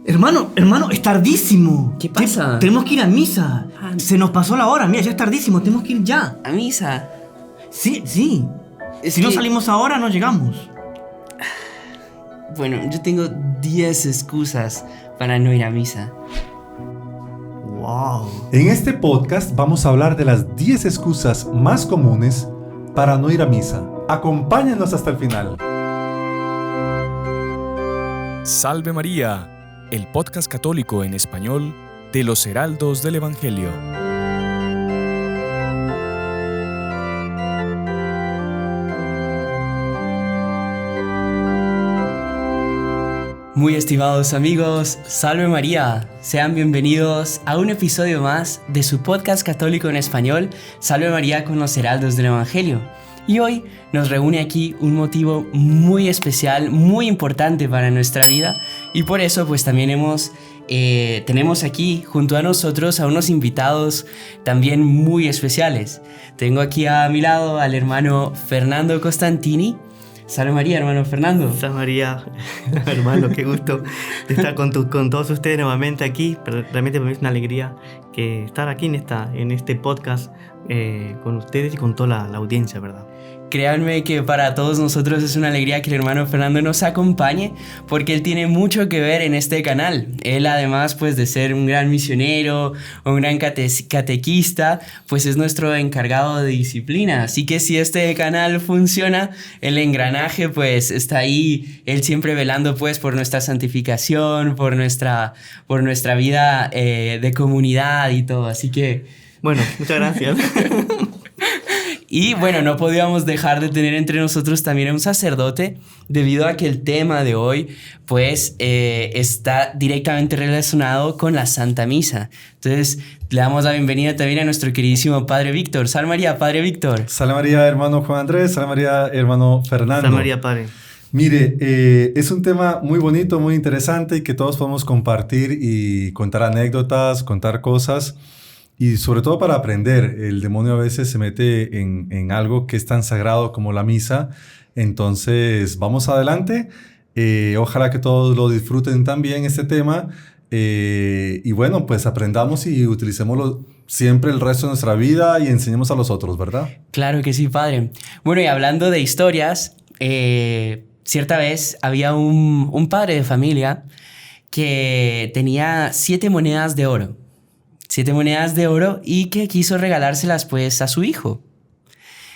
Hermano, es tardísimo. ¿Qué pasa? Tenemos que ir a misa. Se nos pasó la hora, mira, ya es tardísimo, tenemos que ir ya. ¿A misa? Sí. Es Si que... no salimos ahora, no llegamos. Bueno, yo tengo 10 excusas para no ir a misa. Wow. En este podcast vamos a hablar de las 10 excusas más comunes para no ir a misa. Acompáñanos hasta el final. Salve María, el podcast católico en español de los Heraldos del Evangelio. Muy estimados amigos, Salve María, sean bienvenidos a un episodio más de su podcast católico en español, Salve María con los Heraldos del Evangelio. Y hoy nos reúne aquí un motivo muy especial, muy importante para nuestra vida, y por eso pues también tenemos aquí junto a nosotros a unos invitados también muy especiales. Tengo aquí a mi lado al hermano Fernando Costantini. Salve María, hermano Fernando. Salve María, hermano, qué gusto de estar con todos ustedes nuevamente aquí. Pero realmente para mí es una alegría que estar aquí en este podcast con ustedes y con toda la audiencia, ¿verdad? Créanme que para todos nosotros es una alegría que el hermano Fernando nos acompañe, porque él tiene mucho que ver en este canal. Él, además pues de ser un gran misionero, un gran catequista, pues es nuestro encargado de disciplina. Así que si este canal funciona, el engranaje pues está ahí, él siempre velando pues por nuestra santificación, por nuestra vida de comunidad y todo. Así que... Bueno, muchas gracias. Y bueno, no podíamos dejar de tener entre nosotros también a un sacerdote, debido a que el tema de hoy pues está directamente relacionado con la Santa Misa. Entonces le damos la bienvenida también a nuestro queridísimo Padre Víctor. Salve María, Padre Víctor. Salve María, hermano Juan Andrés. Salve María, hermano Fernando. Salve María, Padre. Mire, es un tema muy bonito, muy interesante y que todos podemos compartir y contar anécdotas, contar cosas. Y sobre todo para aprender. El demonio a veces se mete en algo que es tan sagrado como la misa. Entonces, vamos adelante. Ojalá que todos lo disfruten también este tema. Y bueno, pues aprendamos y utilicémoslo siempre el resto de nuestra vida y enseñemos a los otros, ¿verdad? Claro que sí, Padre. Bueno, y hablando de historias, cierta vez había un padre de familia que tenía 7 monedas de oro. 7 monedas de oro y que quiso regalárselas pues a su hijo.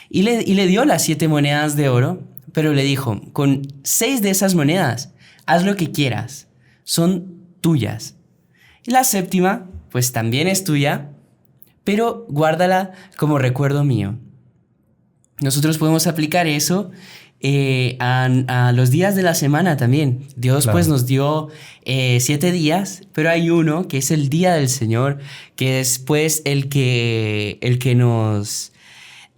Y le dio las 7 monedas de oro, pero le dijo, con 6 de esas monedas, haz lo que quieras, son tuyas. Y la 7ª, pues también es tuya, pero guárdala como recuerdo mío. Nosotros podemos aplicar eso a los días de la semana también. Dios pues nos dio 7 días, pero hay uno que es el día del Señor, que es pues el que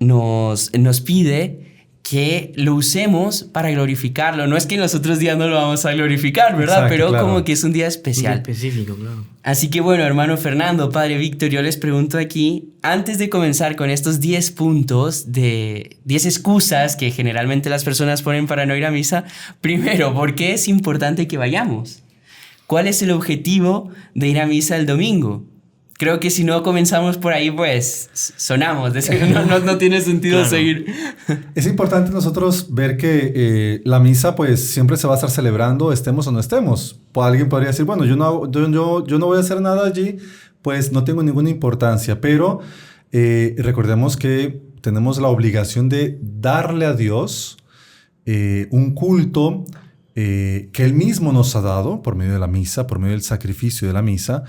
nos pide que lo usemos para glorificarlo. No es que en los otros días no lo vamos a glorificar, ¿verdad? Exacto, pero claro. como que es un día especial. Muy específico, claro. Así que bueno, hermano Fernando, Padre Víctor, yo les pregunto aquí, antes de comenzar con estos 10 puntos de 10 excusas que generalmente las personas ponen para no ir a misa, primero, ¿por qué es importante que vayamos? ¿Cuál es el objetivo de ir a misa el domingo? Creo que si no comenzamos por ahí, pues sonamos. No tiene sentido claro. seguir. Es importante nosotros ver que la misa pues siempre se va a estar celebrando, estemos o no estemos. Alguien podría decir, bueno, yo no voy a hacer nada allí, pues no tengo ninguna importancia. Pero recordemos que tenemos la obligación de darle a Dios un culto que Él mismo nos ha dado por medio de la misa, por medio del sacrificio de la misa.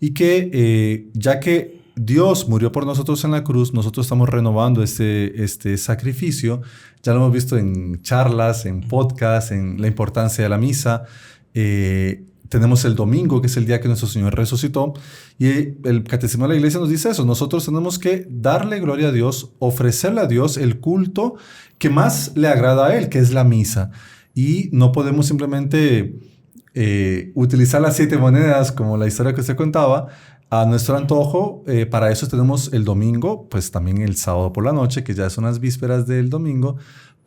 Y que ya que Dios murió por nosotros en la cruz, nosotros estamos renovando este sacrificio. Ya lo hemos visto en charlas, en podcasts, en la importancia de la misa. Tenemos el domingo, que es el día que nuestro Señor resucitó. Y el Catecismo de la Iglesia nos dice eso. Nosotros tenemos que darle gloria a Dios, ofrecerle a Dios el culto que más le agrada a Él, que es la misa. Y no podemos simplemente... utilizar las 7 monedas como la historia que usted contaba a nuestro antojo. Para eso tenemos el domingo, pues también el sábado por la noche, que ya son las vísperas del domingo,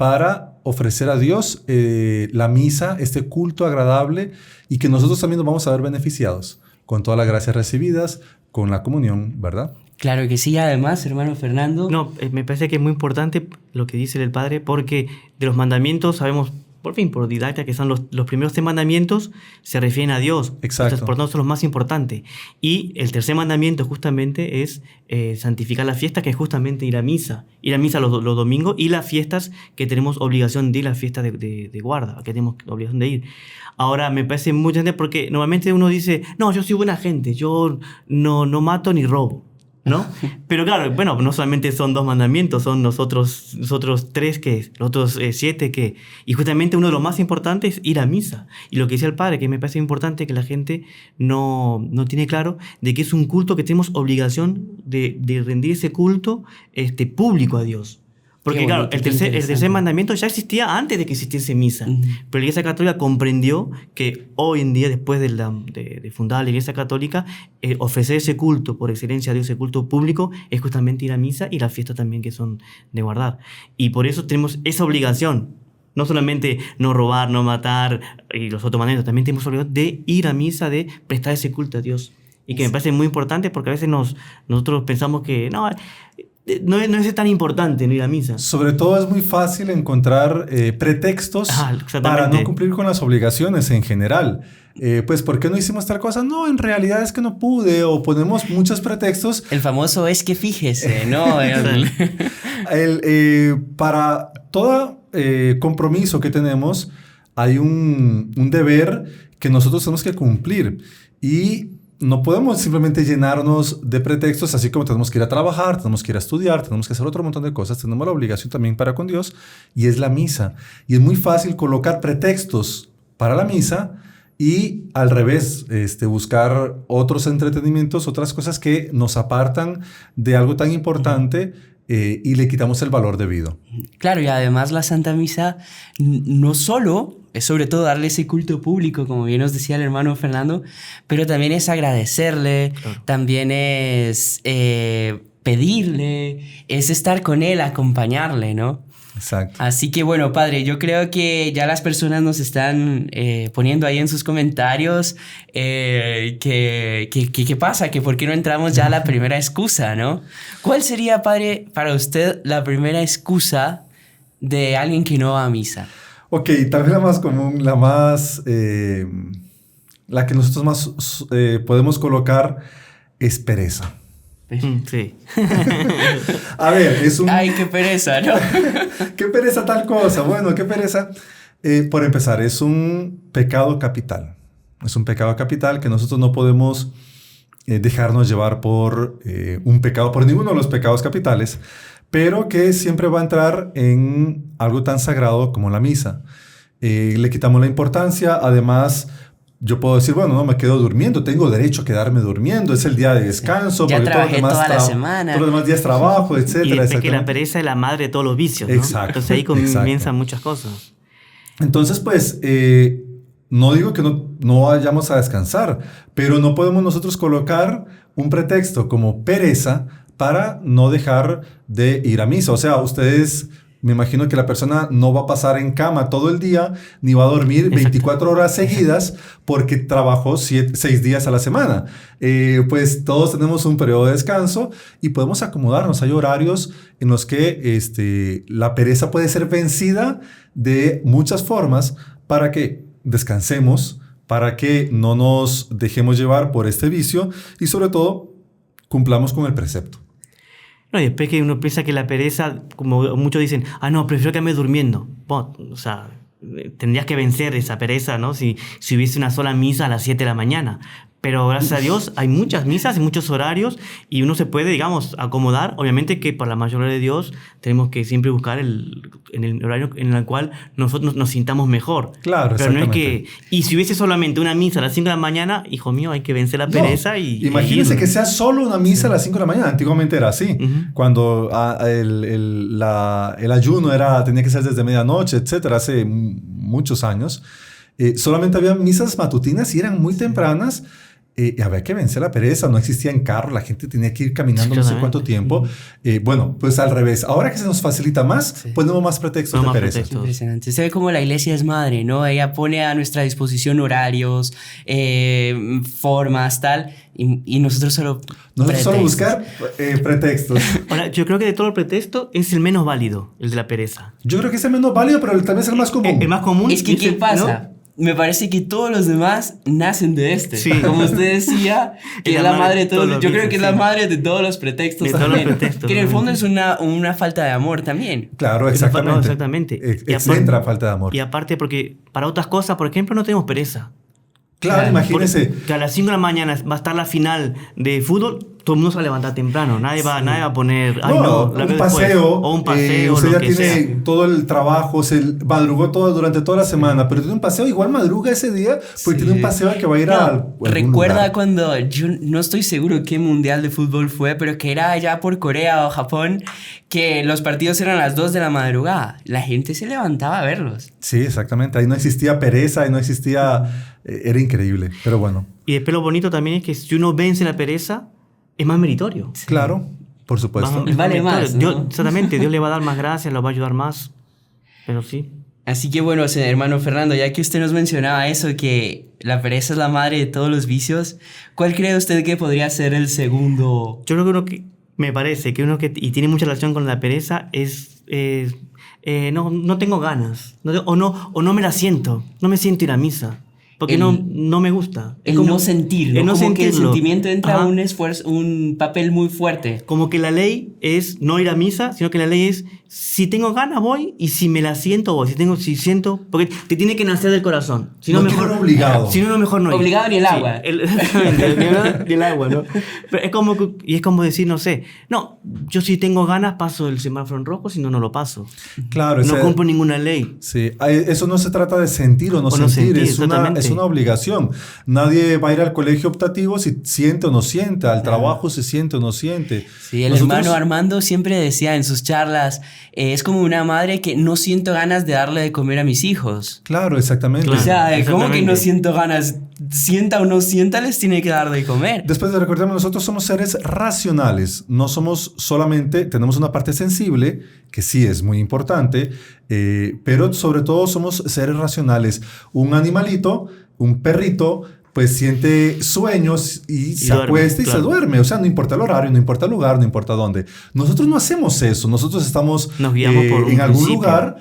para ofrecer a Dios la misa, este culto agradable, y que nosotros también nos vamos a ver beneficiados con todas las gracias recibidas, con la comunión, ¿verdad? Claro que sí. Además, hermano Fernando... No, me parece que es muy importante lo que dice el Padre, porque de los mandamientos sabemos, por fin, por didacta, que son los primeros 3 mandamientos, se refieren a Dios. Exacto. Entonces, por lo tanto, son los más importantes. Y el tercer mandamiento justamente es santificar la fiesta, que es justamente ir a misa. Ir a misa los domingos y las fiestas que tenemos obligación de ir, las fiestas de guarda, que tenemos obligación de ir. Ahora, me parece muy interesante porque normalmente uno dice, no, yo soy buena gente, yo no mato ni robo, ¿no? Pero claro, bueno, no solamente son 2 mandamientos, son nosotros 3, los otros 7, y justamente uno de los más importantes es ir a misa. Y lo que decía el Padre, que me parece importante que la gente no tiene claro, de que es un culto que tenemos obligación de rendir ese culto público a Dios. Porque claro, el tercer mandamiento ya existía antes de que existiese misa. Uh-huh. Pero la Iglesia Católica comprendió que hoy en día, después de fundar la Iglesia Católica, ofrecer ese culto por excelencia a Dios, ese culto público, es justamente ir a misa y las fiestas también que son de guardar. Y por eso tenemos esa obligación. No solamente no robar, no matar y los otros mandamientos, también tenemos obligación de ir a misa, de prestar ese culto a Dios. Y que me parece muy importante porque a veces nosotros pensamos que no es tan importante no ir a misa. Sobre todo es muy fácil encontrar pretextos para no cumplir con las obligaciones en general. Pues, ¿por qué no hicimos tal cosa? No, en realidad es que no pude, o ponemos muchos pretextos. El famoso es que fíjese, ¿no? Para todo compromiso que tenemos, hay un deber que nosotros tenemos que cumplir. Y no podemos simplemente llenarnos de pretextos, así como tenemos que ir a trabajar, tenemos que ir a estudiar, tenemos que hacer otro montón de cosas. Tenemos la obligación también para con Dios, y es la misa. Y es muy fácil colocar pretextos para la misa y al revés, buscar otros entretenimientos, otras cosas que nos apartan de algo tan importante y le quitamos el valor debido. Claro, y además la Santa Misa no solo es sobre todo darle ese culto público, como bien nos decía el hermano Fernando, pero también es agradecerle, claro. También es pedirle, es estar con él, acompañarle, ¿no? Exacto. Así que bueno, Padre, yo creo que ya las personas nos están poniendo ahí en sus comentarios ¿qué pasa? Que por qué no entramos ya a la primera excusa, ¿no? ¿Cuál sería, Padre, para usted la primera excusa de alguien que no va a misa? Ok, tal vez la más común, la que nosotros más podemos colocar es pereza. Sí. A ver, es un... Ay, qué pereza, ¿no? ¿Qué pereza tal cosa? Bueno, qué pereza. Por empezar, es un pecado capital. Es un pecado capital que nosotros no podemos dejarnos llevar por un pecado, por ninguno de los pecados capitales, pero que siempre va a entrar en algo tan sagrado como la misa. Le quitamos la importancia, además... Yo puedo decir, bueno, no me quedo durmiendo, tengo derecho a quedarme durmiendo, es el día de descanso. Ya porque trabajé toda la semana. Todos los demás días trabajo, etcétera. Y es que la pereza es la madre de todos los vicios, ¿no? Exacto. Entonces ahí comienzan muchas cosas. Entonces, pues, no digo que no vayamos a descansar, pero no podemos nosotros colocar un pretexto como pereza para no dejar de ir a misa. O sea, ustedes... Me imagino que la persona no va a pasar en cama todo el día, ni va a dormir 24 horas seguidas porque trabajó 6 días a la semana. Pues todos tenemos un periodo de descanso y podemos acomodarnos. Hay horarios en los que la pereza puede ser vencida de muchas formas para que descansemos, para que no nos dejemos llevar por este vicio y sobre todo cumplamos con el precepto. No, y después que uno piensa que la pereza, como muchos dicen, no, prefiero quedarme durmiendo. Bueno, o sea, tendrías que vencer esa pereza, ¿no? Si hubiese una sola misa a las 7 de la mañana. Pero gracias a Dios hay muchas misas y muchos horarios y uno se puede, digamos, acomodar. Obviamente que por la mayoría de Dios tenemos que siempre buscar en el horario en el cual nosotros nos sintamos mejor. Claro, pero no es exactamente. y si hubiese solamente una misa a las 5 de la mañana, hijo mío, hay que vencer la pereza. Imagínense que sea solo una misa a las 5 de la mañana. Antiguamente era así. Uh-huh. Cuando el ayuno tenía que ser desde medianoche, etcétera, hace muchos años. Solamente había misas matutinas y eran muy tempranas. había que vencer la pereza, no existían carros, la gente tenía que ir caminando no sé cuánto tiempo. Bueno, pues al revés, ahora que se nos facilita más, ponemos más pretextos de pereza. Impresionante. Se ve como la iglesia es madre, ¿no? Ella pone a nuestra disposición horarios, formas, tal, y nosotros solo buscar pretextos. Ahora, yo creo que de todo el pretexto es el menos válido, el de la pereza. Yo creo que es el menos válido, pero tal vez es el más común. El más común. Es que, ¿qué pasa? ¿No? Me parece que todos los demás nacen de este. Sí. Como usted decía, que es la madre de todos. Yo creo que es la madre de todos los pretextos. De todos los pretextos. Que en el fondo es una falta de amor también. Claro, exactamente. No, exactamente. Entra falta de amor. Y aparte, porque para otras cosas, por ejemplo, no tenemos pereza. Claro, imagínese. Que a las 5 de la mañana va a estar la final de fútbol, todo el mundo se va a levantar temprano. Nadie va a poner. Ay, un paseo. O un paseo. Usted ya tiene todo el trabajo, se madrugó durante toda la semana, pero tiene un paseo, igual madruga ese día, porque tiene un paseo que va a ir a. Recuerda cuando, yo no estoy seguro qué mundial de fútbol fue, pero que era allá por Corea o Japón, que los partidos eran a las 2 de la madrugada. La gente se levantaba a verlos. Sí, exactamente. Ahí no existía pereza, ahí no existía. Era increíble, pero bueno. Y después lo bonito también es que si uno vence la pereza, es más meritorio. Sí. Claro, por supuesto. Vale más, ¿no? Exactamente, Dios le va a dar más gracias, lo va a ayudar más. Pero sí. Así que bueno, hermano Fernando, ya que usted nos mencionaba eso, que la pereza es la madre de todos los vicios, ¿cuál cree usted que podría ser el segundo? Yo creo que me parece que y tiene mucha relación con la pereza es no tengo ganas, o no me la siento, no me siento ir a misa. Porque no me gusta. El no sentirlo. El no como sentirlo. Que el sentimiento entra un esfuerzo, un papel muy fuerte. Como que la ley es no ir a misa, sino que la ley es si tengo ganas voy y si me la siento voy. Si siento... Porque te tiene que nacer del corazón. Si no mejor obligado. Si no, mejor no ir. Obligado ni el agua. Ni el agua, ¿no? Pero es como decir, no sé, no, yo si tengo ganas paso el semáforo en rojo, si no, no lo paso. Claro. No cumplo ninguna ley. Sí, eso no se trata de sentir o no sentir, es una obligación. Nadie va a ir al colegio optativo si siente o no siente, al trabajo si siente o no siente. Sí, el hermano Armando siempre decía en sus charlas, es como una madre que no siento ganas de darle de comer a mis hijos. Claro, exactamente. O sea, ¿cómo que no siento ganas? Sienta o no sienta, les tiene que dar de comer. Después de recordemos, nosotros somos seres racionales, no somos solamente, tenemos una parte sensible, que sí es muy importante, pero sobre todo somos seres racionales. Un animalito, un perrito, pues siente sueños y se acuesta y se duerme. O sea, no importa el horario, no importa el lugar, no importa dónde. Nosotros no hacemos eso. Nosotros estamos nos guiamos por en algún lugar.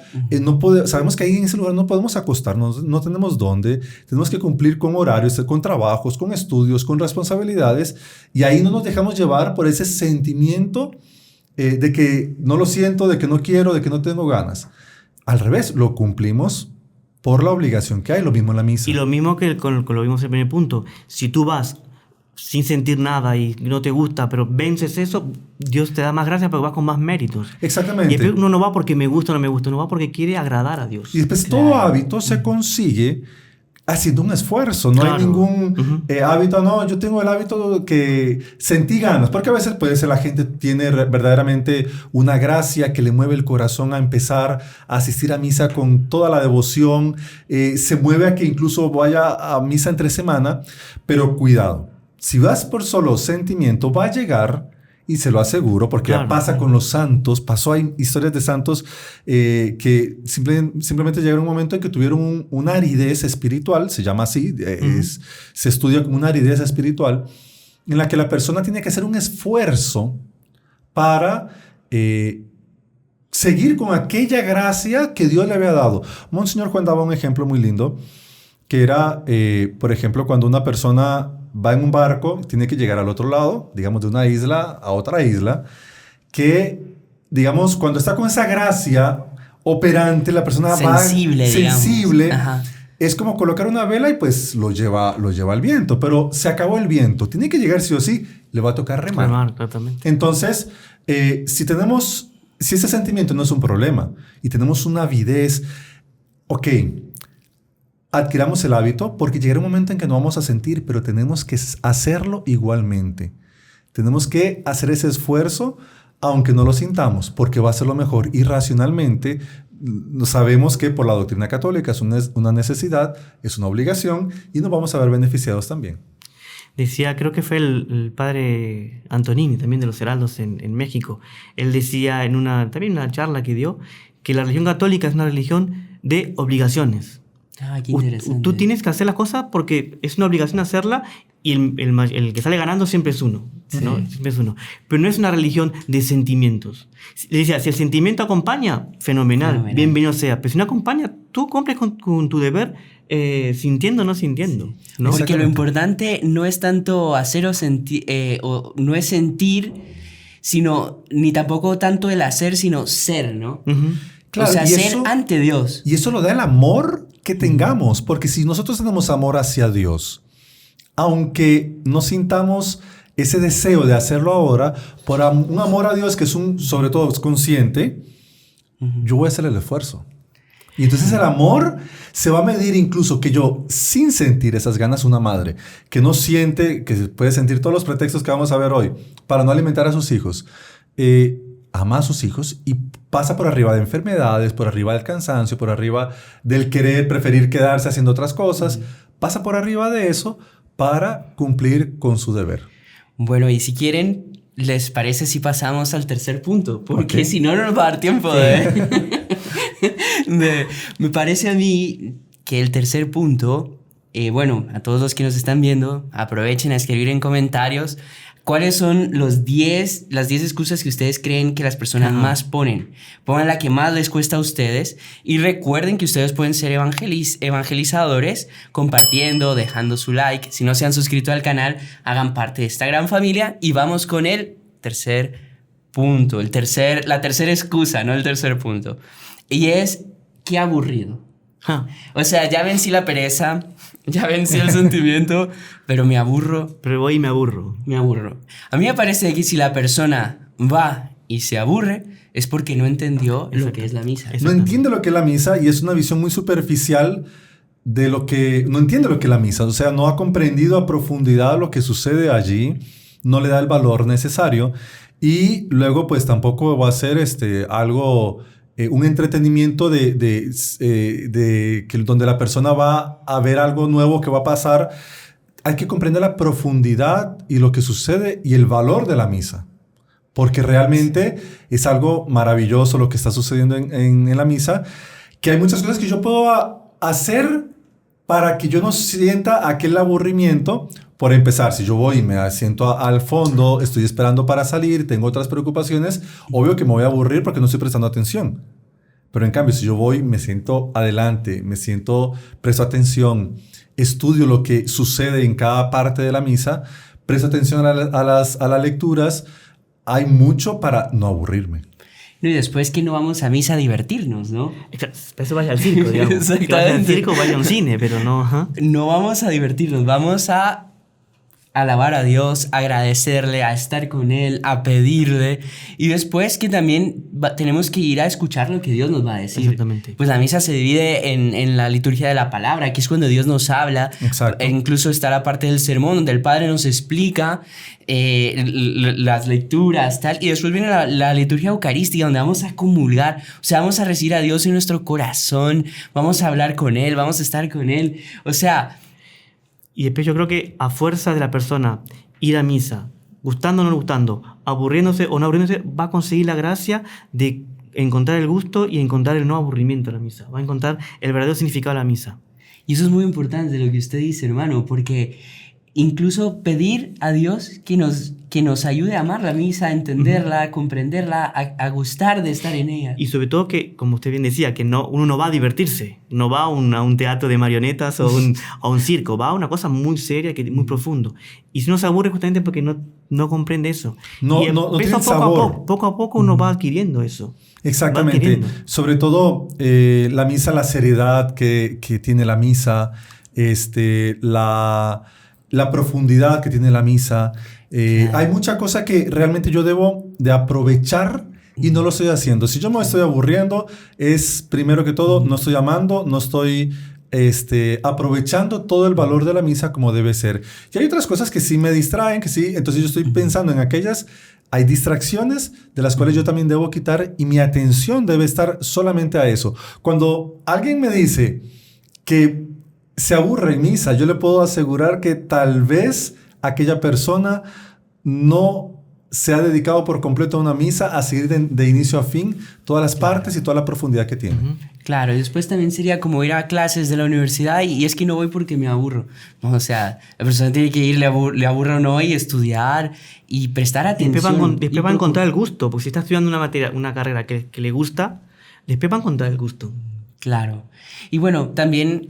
Sabemos que ahí en ese lugar no podemos acostarnos, no tenemos dónde. Tenemos que cumplir con horarios, con trabajos, con estudios, con responsabilidades. Y ahí no nos dejamos llevar por ese sentimiento de que no lo siento, de que no quiero, de que no tengo ganas. Al revés, lo cumplimos por la obligación que hay, lo mismo en la misa. Y lo mismo que con lo vimos en el primer punto. Si tú vas sin sentir nada y no te gusta, pero vences eso, Dios te da más gracias porque vas con más méritos. Exactamente. Y después uno no va porque me gusta o no me gusta, uno va porque quiere agradar a Dios. Y después todo hábito se consigue haciendo un esfuerzo. No hay ningún hábito. No, yo tengo el hábito que sentí ganas. Porque a veces puede ser la gente tiene verdaderamente una gracia que le mueve el corazón a empezar a asistir a misa con toda la devoción. Se mueve a que incluso vaya a misa entre semana. Pero cuidado. Si vas por solo sentimiento, va a llegar, y se lo aseguro, porque ya pasa con los santos, hay historias de santos que simplemente llegaron a un momento en que tuvieron una aridez espiritual, se llama así, se estudia como una aridez espiritual, en la que la persona tiene que hacer un esfuerzo para seguir con aquella gracia que Dios le había dado. Monseñor Juan daba un ejemplo muy lindo, que era, por ejemplo, cuando una persona va en un barco, tiene que llegar al otro lado, digamos de una isla a otra isla, que, digamos, cuando está con esa gracia operante, la persona sensible, es como colocar una vela y pues lo lleva al viento, pero se acabó el viento, tiene que llegar sí o sí, le va a tocar remar. Entonces, si ese sentimiento no es un problema y tenemos una avidez, adquiramos el hábito, porque llegará un momento en que no vamos a sentir, pero tenemos que hacerlo igualmente. Tenemos que hacer ese esfuerzo, aunque no lo sintamos, porque va a ser lo mejor. Y racionalmente sabemos que por la doctrina católica es una necesidad, es una obligación, y nos vamos a ver beneficiados también. Decía, creo que fue el padre Antonini, también de los Heraldos en México. Él decía también una charla que dio, que la religión católica es una religión de obligaciones. Qué interesante. Tú tienes que hacer las cosas porque es una obligación hacerla y el que sale ganando siempre es uno, ¿no? Sí. Siempre es uno. Pero no es una religión de sentimientos. Le decía, si el sentimiento acompaña, fenomenal, bienvenido sea. Pero si no acompaña, tú cumples con tu deber sintiendo o no sintiendo. ¿No? Porque lo importante no es tanto hacer o sentir, o no es sentir, sino ni tampoco tanto el hacer, sino ser, ¿no? Uh-huh. Claro, o sea, y ser eso, ante Dios. Y eso lo da el amor que tengamos, porque si nosotros tenemos amor hacia Dios, aunque no sintamos ese deseo de hacerlo ahora, por un amor a Dios que es sobre todo es consciente, yo voy a hacer el esfuerzo. Y entonces el amor se va a medir incluso que yo, sin sentir esas ganas, una madre que no siente, que puede sentir todos los pretextos que vamos a ver hoy para no alimentar a sus hijos, ama a sus hijos y pasa por arriba de enfermedades, por arriba del cansancio, por arriba del preferir quedarse haciendo otras cosas, pasa por arriba de eso para cumplir con su deber. Bueno, y si quieren, ¿les parece si pasamos al tercer punto? Porque si no, no nos va a dar tiempo me parece a mí que el tercer punto, bueno, a todos los que nos están viendo, aprovechen a escribir en comentarios cuáles son las 10 excusas que ustedes creen que las personas más ponen. Pongan la que más les cuesta a ustedes y recuerden que ustedes pueden ser evangelizadores compartiendo, dejando su like. Si no se han suscrito al canal, hagan parte de esta gran familia y vamos con el tercer punto, la tercera excusa, no el tercer punto. Y es, qué aburrido. O sea, ya vencí la pereza, ya vencí el sentimiento, pero me aburro. Pero voy y me aburro. Me aburro. A mí me parece que si la persona va y se aburre, es porque no entendió lo que es la misa. No entiende lo que es la misa y es una visión muy superficial de lo que... No entiende lo que es la misa, o sea, no ha comprendido a profundidad lo que sucede allí, no le da el valor necesario y luego pues tampoco va a ser algo... un entretenimiento donde la persona va a ver algo nuevo que va a pasar. Hay que comprender la profundidad y lo que sucede y el valor de la misa. Porque realmente es algo maravilloso lo que está sucediendo en la misa, que hay muchas cosas que yo puedo hacer para que yo no sienta aquel aburrimiento. Por empezar, si yo voy y me siento al fondo, estoy esperando para salir, tengo otras preocupaciones, obvio que me voy a aburrir porque no estoy prestando atención. Pero en cambio, si yo voy, me siento adelante, presto atención, estudio lo que sucede en cada parte de la misa, presto atención a las lecturas, hay mucho para no aburrirme. No, y después que no vamos a misa a divertirnos, ¿no? Eso vaya al circo, digamos. Exactamente. Que vaya al circo, vaya a un cine, pero no... No vamos a divertirnos, vamos a alabar a Dios, agradecerle, a estar con Él, a pedirle. Y después que también tenemos que ir a escuchar lo que Dios nos va a decir. Exactamente. Pues la misa se divide en la liturgia de la palabra, que es cuando Dios nos habla. Exacto. E incluso está la parte del sermón, donde el Padre nos explica las lecturas, tal. Y después viene la liturgia eucarística, donde vamos a comulgar. O sea, vamos a recibir a Dios en nuestro corazón, vamos a hablar con Él, vamos a estar con Él. O sea... Y después yo creo que a fuerza de la persona ir a misa, gustando o no gustando, aburriéndose o no aburriéndose, va a conseguir la gracia de encontrar el gusto y encontrar el no aburrimiento de la misa. Va a encontrar el verdadero significado de la misa. Y eso es muy importante lo que usted dice, hermano, porque incluso pedir a Dios que nos ayude a amar la misa, a entenderla, a comprenderla, a gustar de estar en ella. Y sobre todo que, como usted bien decía, que uno no va a divertirse, no va a un teatro de marionetas o a un circo, va a una cosa muy seria, muy profundo. Y si uno se aburre justamente porque no comprende eso. No tiene sabor. Poco a poco uno va adquiriendo eso. Exactamente. Sobre todo la misa, la seriedad que tiene la misa, la profundidad que tiene la misa. Hay mucha cosa que realmente yo debo de aprovechar y no lo estoy haciendo. Si yo me estoy aburriendo, es primero que todo, no estoy amando, no estoy aprovechando todo el valor de la misa como debe ser. Y hay otras cosas que sí me distraen, que sí, entonces yo estoy pensando en aquellas. Hay distracciones de las cuales yo también debo quitar y mi atención debe estar solamente a eso. Cuando alguien me dice que se aburre en misa, yo le puedo asegurar que tal vez aquella persona no se ha dedicado por completo a una misa, a seguir de inicio a fin todas las partes y toda la profundidad que tiene. Claro, después también sería como ir a clases de la universidad y es que no voy porque me aburro. O sea, la persona tiene que ir, le aburra o no, y estudiar y prestar atención. Después va a encontrar el gusto, porque si está estudiando una materia, una carrera que le gusta, después va a encontrar el gusto. Claro. Y bueno, también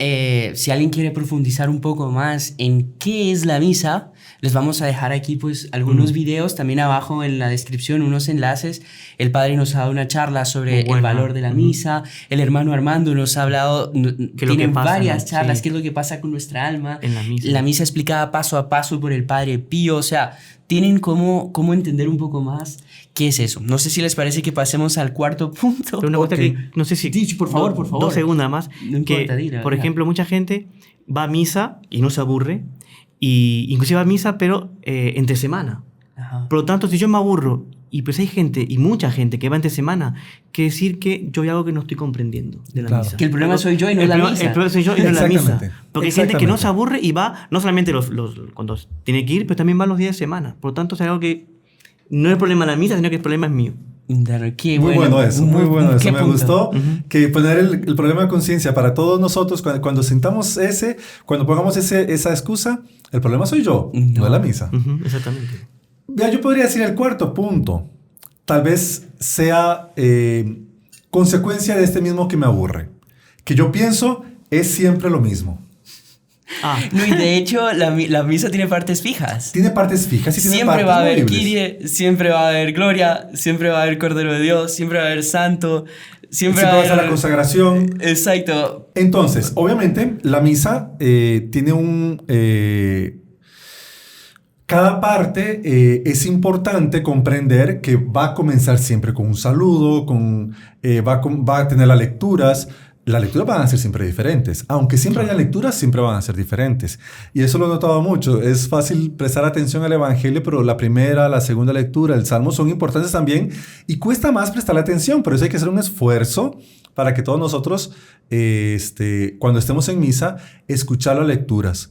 si alguien quiere profundizar un poco más en qué es la misa, les vamos a dejar aquí pues algunos videos, también abajo en la descripción unos enlaces. El padre nos ha dado una charla sobre el valor de la misa. El hermano Armando nos ha hablado, tiene varias charlas, qué es lo que pasa con nuestra alma. En la misa. La misa explicada paso a paso por el padre Pío. O sea, tienen cómo entender un poco más qué es eso. No sé si les parece que pasemos al cuarto punto. Pero una cosa que, no sé si... Sí, por favor. 2 segundos más. No que, importa, dila, por ejemplo, mucha gente va a misa y no se aburre. Y inclusive va a misa, pero entre semana. Ajá. Por lo tanto, si yo me aburro, y pues hay gente, y mucha gente que va entre semana, quiere decir que yo hay algo que no estoy comprendiendo de la misa. Que el problema soy yo y no la misa. El problema soy yo y no la misa. Porque hay gente que no Exactamente. se aburre y va, no solamente cuando tiene que ir, pero también va los días de semana. Por lo tanto, es algo que no es el problema de la misa, sino que el problema es mío. Qué Muy bueno eso, muy bueno eso. ¿Qué Me punto? gustó que poner el problema de conciencia para todos nosotros, cuando sintamos cuando pongamos esa excusa, el problema soy yo, no es la misa. Exactamente. Ya, yo podría decir el cuarto punto. Tal vez sea consecuencia de este mismo que me aburre. Que yo pienso es siempre lo mismo. No, y de hecho la misa tiene partes fijas. Tiene partes fijas y tiene Siempre partes va a haber movibles. Kyrie, siempre va a haber Gloria, siempre va a haber Cordero de Dios, siempre va a haber Santo, siempre va a haber la consagración. Exacto. Entonces, obviamente, la misa tiene cada parte es importante comprender que va a comenzar siempre con un saludo, va a tener las lecturas. Las lecturas van a ser siempre diferentes. Aunque siempre haya lecturas, siempre van a ser diferentes. Y eso lo he notado mucho. Es fácil prestar atención al Evangelio, pero la primera, la segunda lectura, el Salmo son importantes también. Y cuesta más prestar atención. Por eso hay que hacer un esfuerzo para que todos nosotros, cuando estemos en misa, escuchar las lecturas.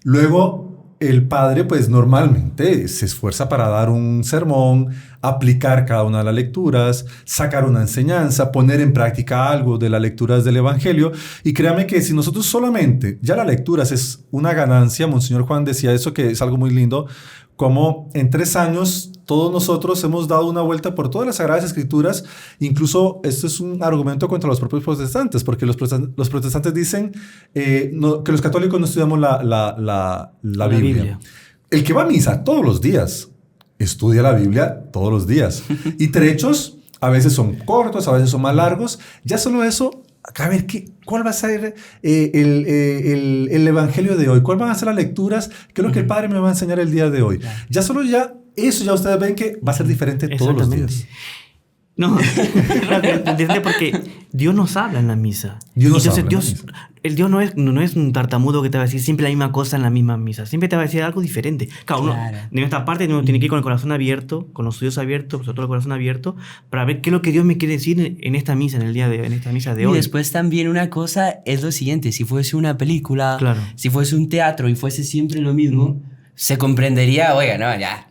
Luego, el padre, pues normalmente se esfuerza para dar un sermón, aplicar cada una de las lecturas, sacar una enseñanza, poner en práctica algo de las lecturas del Evangelio. Y créame que si nosotros solamente, ya las lecturas es una ganancia, Monseñor Juan decía eso, que es algo muy lindo, como en 3 años todos nosotros hemos dado una vuelta por todas las Sagradas Escrituras. Incluso esto es un argumento contra los propios protestantes, porque los protestantes dicen que los católicos no estudiamos la Biblia. El que va a misa todos los días, estudia la Biblia todos los días. Y trechos a veces son cortos, a veces son más largos. Ya solo eso, a ver, ¿cuál va a ser el Evangelio de hoy? ¿Cuál van a ser las lecturas? ¿Qué es lo que el Padre me va a enseñar el día de hoy? Ya solo eso ya ustedes ven que va a ser diferente todos los días. No, ¿entiendes? Porque Dios nos habla en la misa. Dios no es un tartamudo que te va a decir siempre la misma cosa en la misma misa. Siempre te va a decir algo diferente. Claro. En esta parte uno tiene que ir con el corazón abierto, con los estudios abiertos, sobre todo el corazón abierto, para ver qué es lo que Dios me quiere decir en esta misa, en esta misa de hoy. Y después también una cosa es lo siguiente: si fuese una película, si fuese un teatro y fuese siempre lo mismo, se comprendería, oiga, no, ya.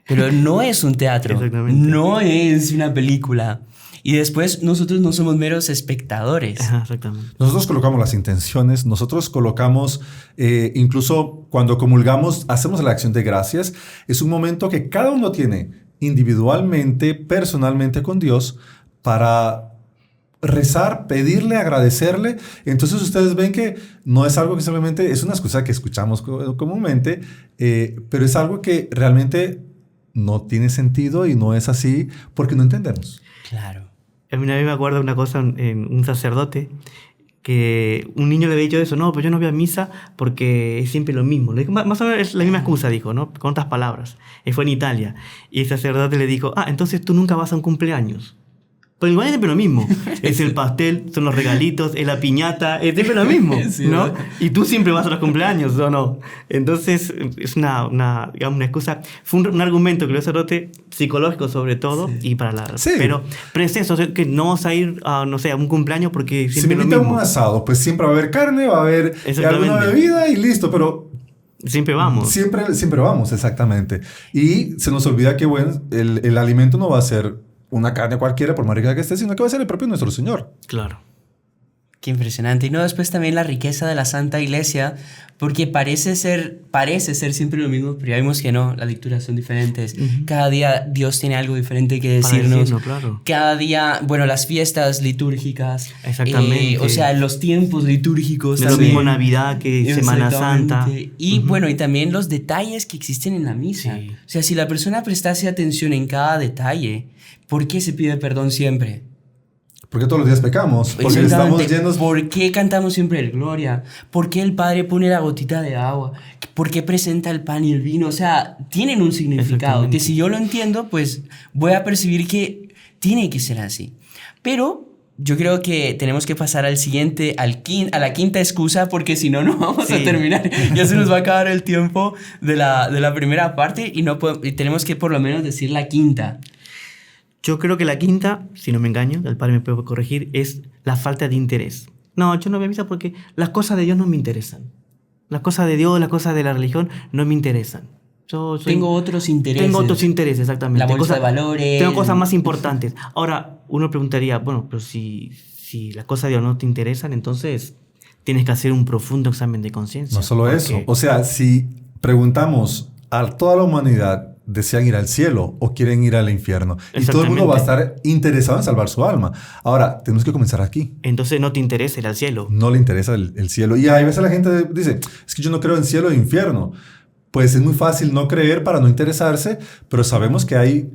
Pero no es un teatro, no es una película. Y después nosotros no somos meros espectadores. Ajá, exactamente. Nosotros colocamos las intenciones, nosotros colocamos, incluso cuando comulgamos, hacemos la acción de gracias. Es un momento que cada uno tiene individualmente, personalmente con Dios para rezar, pedirle, agradecerle. Entonces ustedes ven que no es algo que simplemente es una excusa que escuchamos comúnmente, pero es algo que realmente no tiene sentido y no es así porque no entendemos. Claro. A mí me acuerdo una cosa en un sacerdote que un niño le había dicho eso: no, pero yo no voy a misa porque es siempre lo mismo. Le dijo, más o menos es la misma excusa, dijo, ¿no? Con otras palabras. Y fue en Italia. Y el sacerdote le dijo: entonces tú nunca vas a un cumpleaños. Pero igual es siempre lo mismo. Es el pastel, son los regalitos, es la piñata, es siempre lo mismo, sí, ¿no? Y tú siempre vas a los cumpleaños, ¿o no? Entonces, es una excusa. Fue un argumento que lo sacerdote psicológico sobre todo, y para la... Sí. Pero es eso, que no vamos a ir a, no sé, a un cumpleaños porque siempre si me lo invitan a mismo. un asado, pues siempre va a haber carne, va a haber alguna bebida y listo, pero Siempre vamos. Siempre vamos, exactamente. Y se nos olvida que el alimento no va a ser una carne cualquiera, por más rica que esté, sino que va a ser el propio nuestro Señor. Claro. Qué impresionante. Y no, después también la riqueza de la Santa Iglesia, porque parece ser siempre lo mismo, pero ya vimos que no, las lecturas son diferentes. Cada día Dios tiene algo diferente que decirnos. Claro. Cada día, bueno, las fiestas litúrgicas. Exactamente. O sea, los tiempos litúrgicos No es lo también. mismo Navidad que Semana Santa. Y bueno, y también los detalles que existen en la misa. Sí. O sea, si la persona prestase atención en cada detalle, ¿por qué se pide perdón siempre? Porque todos los días pecamos, porque estamos llenos... ¿Por qué cantamos siempre el Gloria? ¿Por qué el Padre pone la gotita de agua? ¿Por qué presenta el pan y el vino? O sea, tienen un significado que si yo lo entiendo, pues voy a percibir que tiene que ser así. Pero yo creo que tenemos que pasar al siguiente, a la quinta excusa, porque si no, no vamos a terminar. Ya se nos va a acabar el tiempo de la primera parte y tenemos que por lo menos decir la quinta. Yo creo que la quinta, si no me engaño, el padre me puede corregir, es la falta de interés. No, yo no voy a misa porque las cosas de Dios no me interesan. Las cosas de Dios, las cosas de la religión no me interesan. Tengo otros intereses. Tengo otros intereses, exactamente. La bolsa de valores. Tengo cosas más importantes. Ahora, uno preguntaría, bueno, pero si las cosas de Dios no te interesan, entonces tienes que hacer un profundo examen de conciencia. No solo eso. O sea, si preguntamos a toda la humanidad, ¿desean ir al cielo o quieren ir al infierno? Y todo el mundo va a estar interesado en salvar su alma. Ahora, tenemos que comenzar aquí. Entonces no te interesa ir al cielo. No le interesa el cielo. Y a veces la gente dice, es que yo no creo en cielo e infierno. Pues es muy fácil no creer para no interesarse, pero sabemos que hay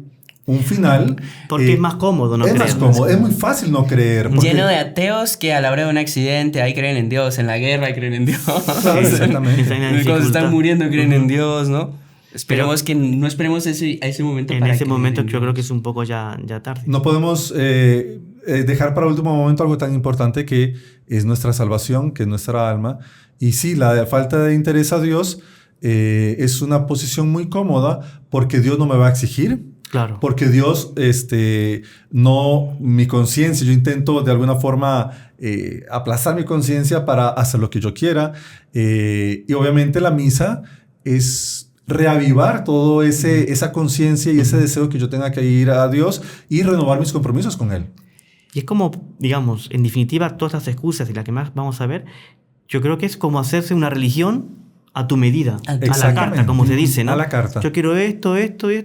un final. Porque es más cómodo no creer. Es más cómodo, es muy fácil no creer. Porque... Lleno de ateos que a la hora de un accidente ahí creen en Dios, en la guerra creen en Dios. Claro, exactamente. Cuando están muriendo creen en Dios, ¿no? Esperemos que no esperemos a ese momento. En ese momento yo creo que es un poco ya tarde. No podemos dejar para último momento algo tan importante que es nuestra salvación, que es nuestra alma. Y sí, la falta de interés a Dios es una posición muy cómoda porque Dios no me va a exigir. Claro. Porque Dios, mi conciencia, yo intento de alguna forma aplazar mi conciencia para hacer lo que yo quiera. Y obviamente la misa es reavivar todo esa conciencia y ese deseo que yo tenga que ir a Dios y renovar mis compromisos con Él. Y es como, digamos, en definitiva, todas las excusas y las que más vamos a ver, yo creo que es como hacerse una religión a tu medida, a la carta, como se dice, ¿no? A la carta. Yo quiero esto,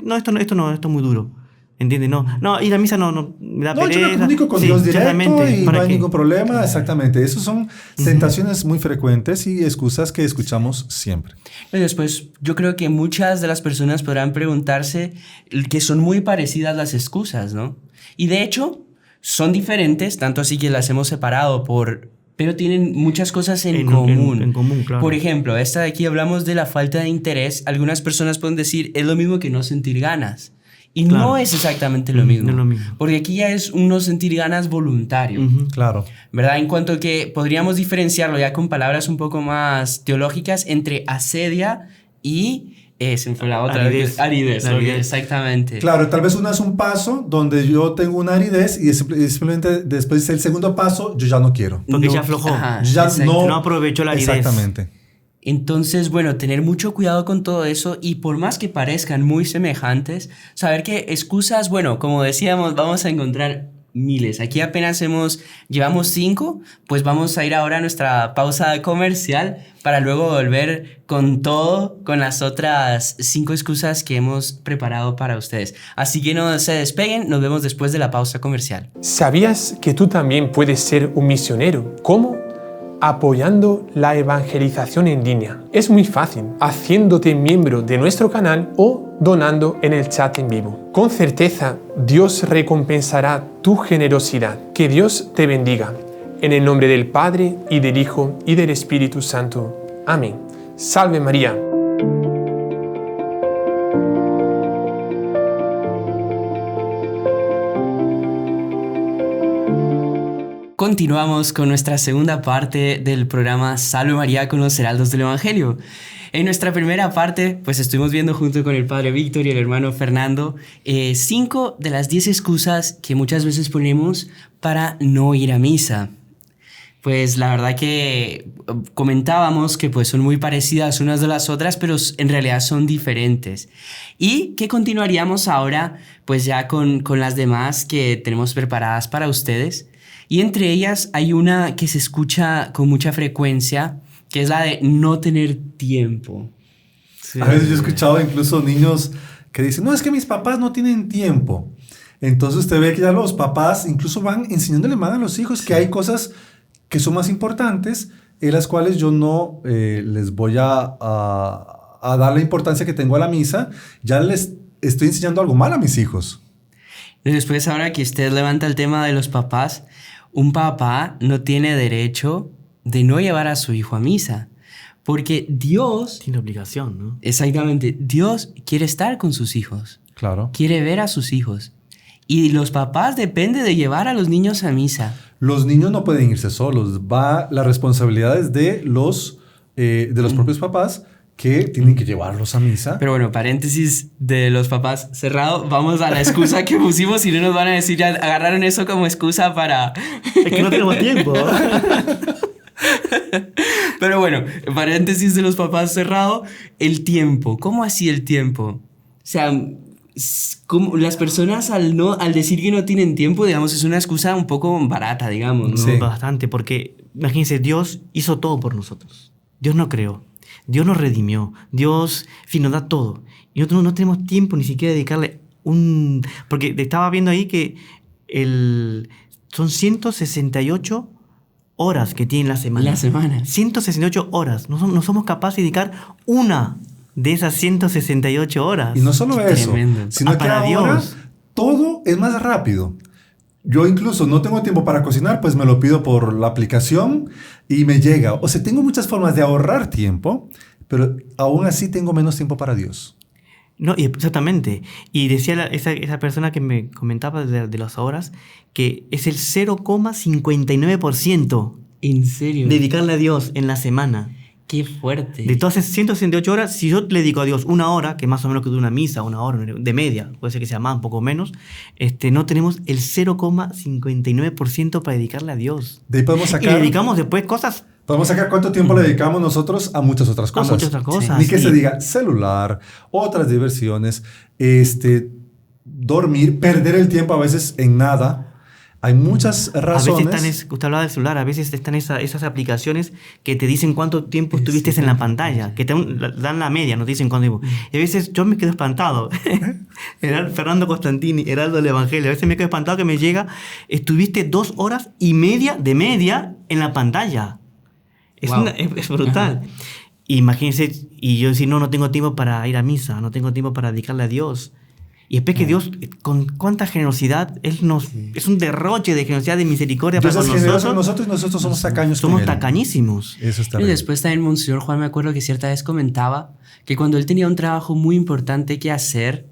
no, esto no, esto es muy duro. ¿Entiendes? No, ir a misa no me da pereza. Yo me comunico con Dios directo y no hay ningún problema. Exactamente. Esas son tentaciones muy frecuentes y excusas que escuchamos siempre. Y después, yo creo que muchas de las personas podrán preguntarse que son muy parecidas las excusas, ¿no? Y de hecho, son diferentes, tanto así que las hemos separado pero tienen muchas cosas en común. En común, claro. Por ejemplo, esta de aquí hablamos de la falta de interés. Algunas personas pueden decir, es lo mismo que no sentir ganas. Y claro, no es exactamente lo mismo. No es lo mismo. Porque aquí ya es un no sentir ganas voluntario. Claro. ¿Verdad? En cuanto que podríamos diferenciarlo ya con palabras un poco más teológicas entre asedia y... se me fue la otra. Aridez. Exactamente. Claro, tal vez una es un paso donde yo tengo una aridez y simplemente después del segundo paso yo ya no quiero. Porque ya aflojó. Ajá, ya no aprovechó la aridez. Exactamente. Entonces, bueno, tener mucho cuidado con todo eso y por más que parezcan muy semejantes, saber que excusas, bueno, como decíamos, vamos a encontrar miles. Aquí apenas llevamos 5, pues vamos a ir ahora a nuestra pausa comercial para luego volver con todo, con las otras 5 excusas que hemos preparado para ustedes. Así que no se despeguen, nos vemos después de la pausa comercial. ¿Sabías que tú también puedes ser un misionero? ¿Cómo? Apoyando la evangelización en línea. Es muy fácil, haciéndote miembro de nuestro canal o donando en el chat en vivo. Con certeza, Dios recompensará tu generosidad. Que Dios te bendiga. En el nombre del Padre, y del Hijo, y del Espíritu Santo. Amén. Salve María. Continuamos con nuestra segunda parte del programa Salve María con los Heraldos del Evangelio. En nuestra primera parte, pues estuvimos viendo junto con el padre Víctor y el hermano Fernando 5 de las 10 excusas que muchas veces ponemos para no ir a misa. Pues la verdad que comentábamos que pues son muy parecidas unas de las otras, pero en realidad son diferentes. Y que continuaríamos ahora pues ya con las demás que tenemos preparadas para ustedes. Y entre ellas hay una que se escucha con mucha frecuencia, que es la de no tener tiempo. Sí. A veces yo he escuchado incluso niños que dicen, no, es que mis papás no tienen tiempo. Entonces usted ve que ya los papás incluso van enseñándole más a los hijos que hay cosas que son más importantes, en las cuales yo no les voy a dar la importancia que tengo a la misa, ya les estoy enseñando algo mal a mis hijos. Después, ahora que usted levanta el tema de los papás, un papá no tiene derecho de no llevar a su hijo a misa, porque Dios... Tiene obligación, ¿no? Exactamente, Dios quiere estar con sus hijos. Claro. Quiere ver a sus hijos. Y los papás dependen de llevar a los niños a misa. Los niños no pueden irse solos. La responsabilidad es de los propios papás que tienen que llevarlos a misa. Pero bueno, paréntesis de los papás cerrado. Vamos a la excusa que pusimos y no nos van a decir, ya agarraron eso como excusa para... Es que no tenemos tiempo. Pero bueno, paréntesis de los papás cerrado. El tiempo. ¿Cómo así el tiempo? O sea... Como las personas al decir que no tienen tiempo, digamos, es una excusa un poco barata, digamos, ¿no? Sí. Bastante, porque imagínense, Dios hizo todo por nosotros. Dios nos creó, Dios nos redimió, Dios, en fin, nos da todo. Y nosotros no tenemos tiempo ni siquiera de dedicarle porque estaba viendo ahí que son 168 horas que tiene la semana. La semana. 168 horas. No somos capaces de dedicar una de esas 168 horas. Y no solo eso, tremendo. sino que para ahora Dios todo es más rápido. Yo incluso no tengo tiempo para cocinar, pues me lo pido por la aplicación y me llega. O sea, tengo muchas formas de ahorrar tiempo, pero aún así tengo menos tiempo para Dios. No, exactamente. Y decía esa persona que me comentaba de las horas que es el 0,59%. ¿En serio? Dedicarle a Dios en la semana. ¡Qué fuerte! De todas esas 168 horas, si yo le dedico a Dios una hora, que más o menos que dura una misa, una hora de media, puede ser que sea más, un poco menos, no tenemos el 0,59% para dedicarle a Dios. De ahí podemos sacar... Y le dedicamos después cosas... Podemos sacar cuánto tiempo le dedicamos nosotros a muchas otras cosas. A muchas otras cosas. Ni que se diga celular, otras diversiones, dormir, perder el tiempo a veces en nada. Hay muchas razones. A veces usted hablaba del celular, a veces están esas aplicaciones que te dicen cuánto tiempo estuviste en la pantalla, que te dan la media, no te dicen cuánto tiempo. Y a veces yo me quedo espantado. Fernando Costantini, Heraldo del Evangelio, a veces me quedo espantado que me llega, estuviste 2 horas y media de media en la pantalla. Es, wow. Es brutal. Imagínense, y yo decir, no tengo tiempo para ir a misa, no tengo tiempo para dedicarle a Dios. Y después que Dios, con cuánta generosidad, Él es un derroche de generosidad, de misericordia Dios para es generoso con nosotros y nosotros somos tacaños con Él. Somos tacañísimos. Eso está Y bien. después también Monseñor Juan, me acuerdo que cierta vez comentaba que cuando él tenía un trabajo muy importante que hacer,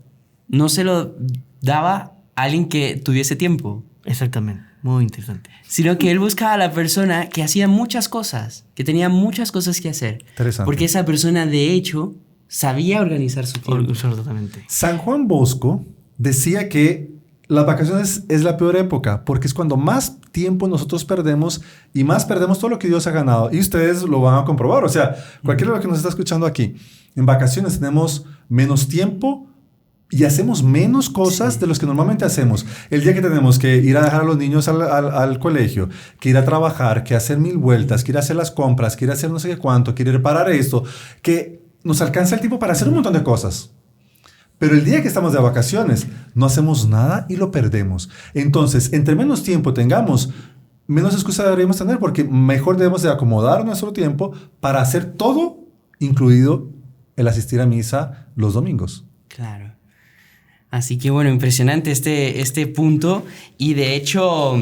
no se lo daba a alguien que tuviese tiempo. Exactamente, muy interesante. Sino que él buscaba a la persona que hacía muchas cosas, que tenía muchas cosas que hacer. Interesante. Porque esa persona, de hecho, sabía organizar su tiempo. Absolutamente. San Juan Bosco decía que las vacaciones es la peor época porque es cuando más tiempo nosotros perdemos y más perdemos todo lo que Dios ha ganado. Y ustedes lo van a comprobar. O sea, cualquiera de los que nos está escuchando aquí, en vacaciones tenemos menos tiempo y hacemos menos cosas de los que normalmente hacemos. El día que tenemos que ir a dejar a los niños al colegio, que ir a trabajar, que hacer 1000 vueltas, que ir a hacer las compras, que ir a hacer no sé qué cuánto, que ir a reparar esto, que nos alcanza el tiempo para hacer un montón de cosas. Pero el día que estamos de vacaciones, no hacemos nada y lo perdemos. Entonces, entre menos tiempo tengamos, menos excusa deberíamos tener, porque mejor debemos de acomodar nuestro tiempo para hacer todo, incluido el asistir a misa los domingos. Claro. Así que bueno, impresionante este punto. Y de hecho,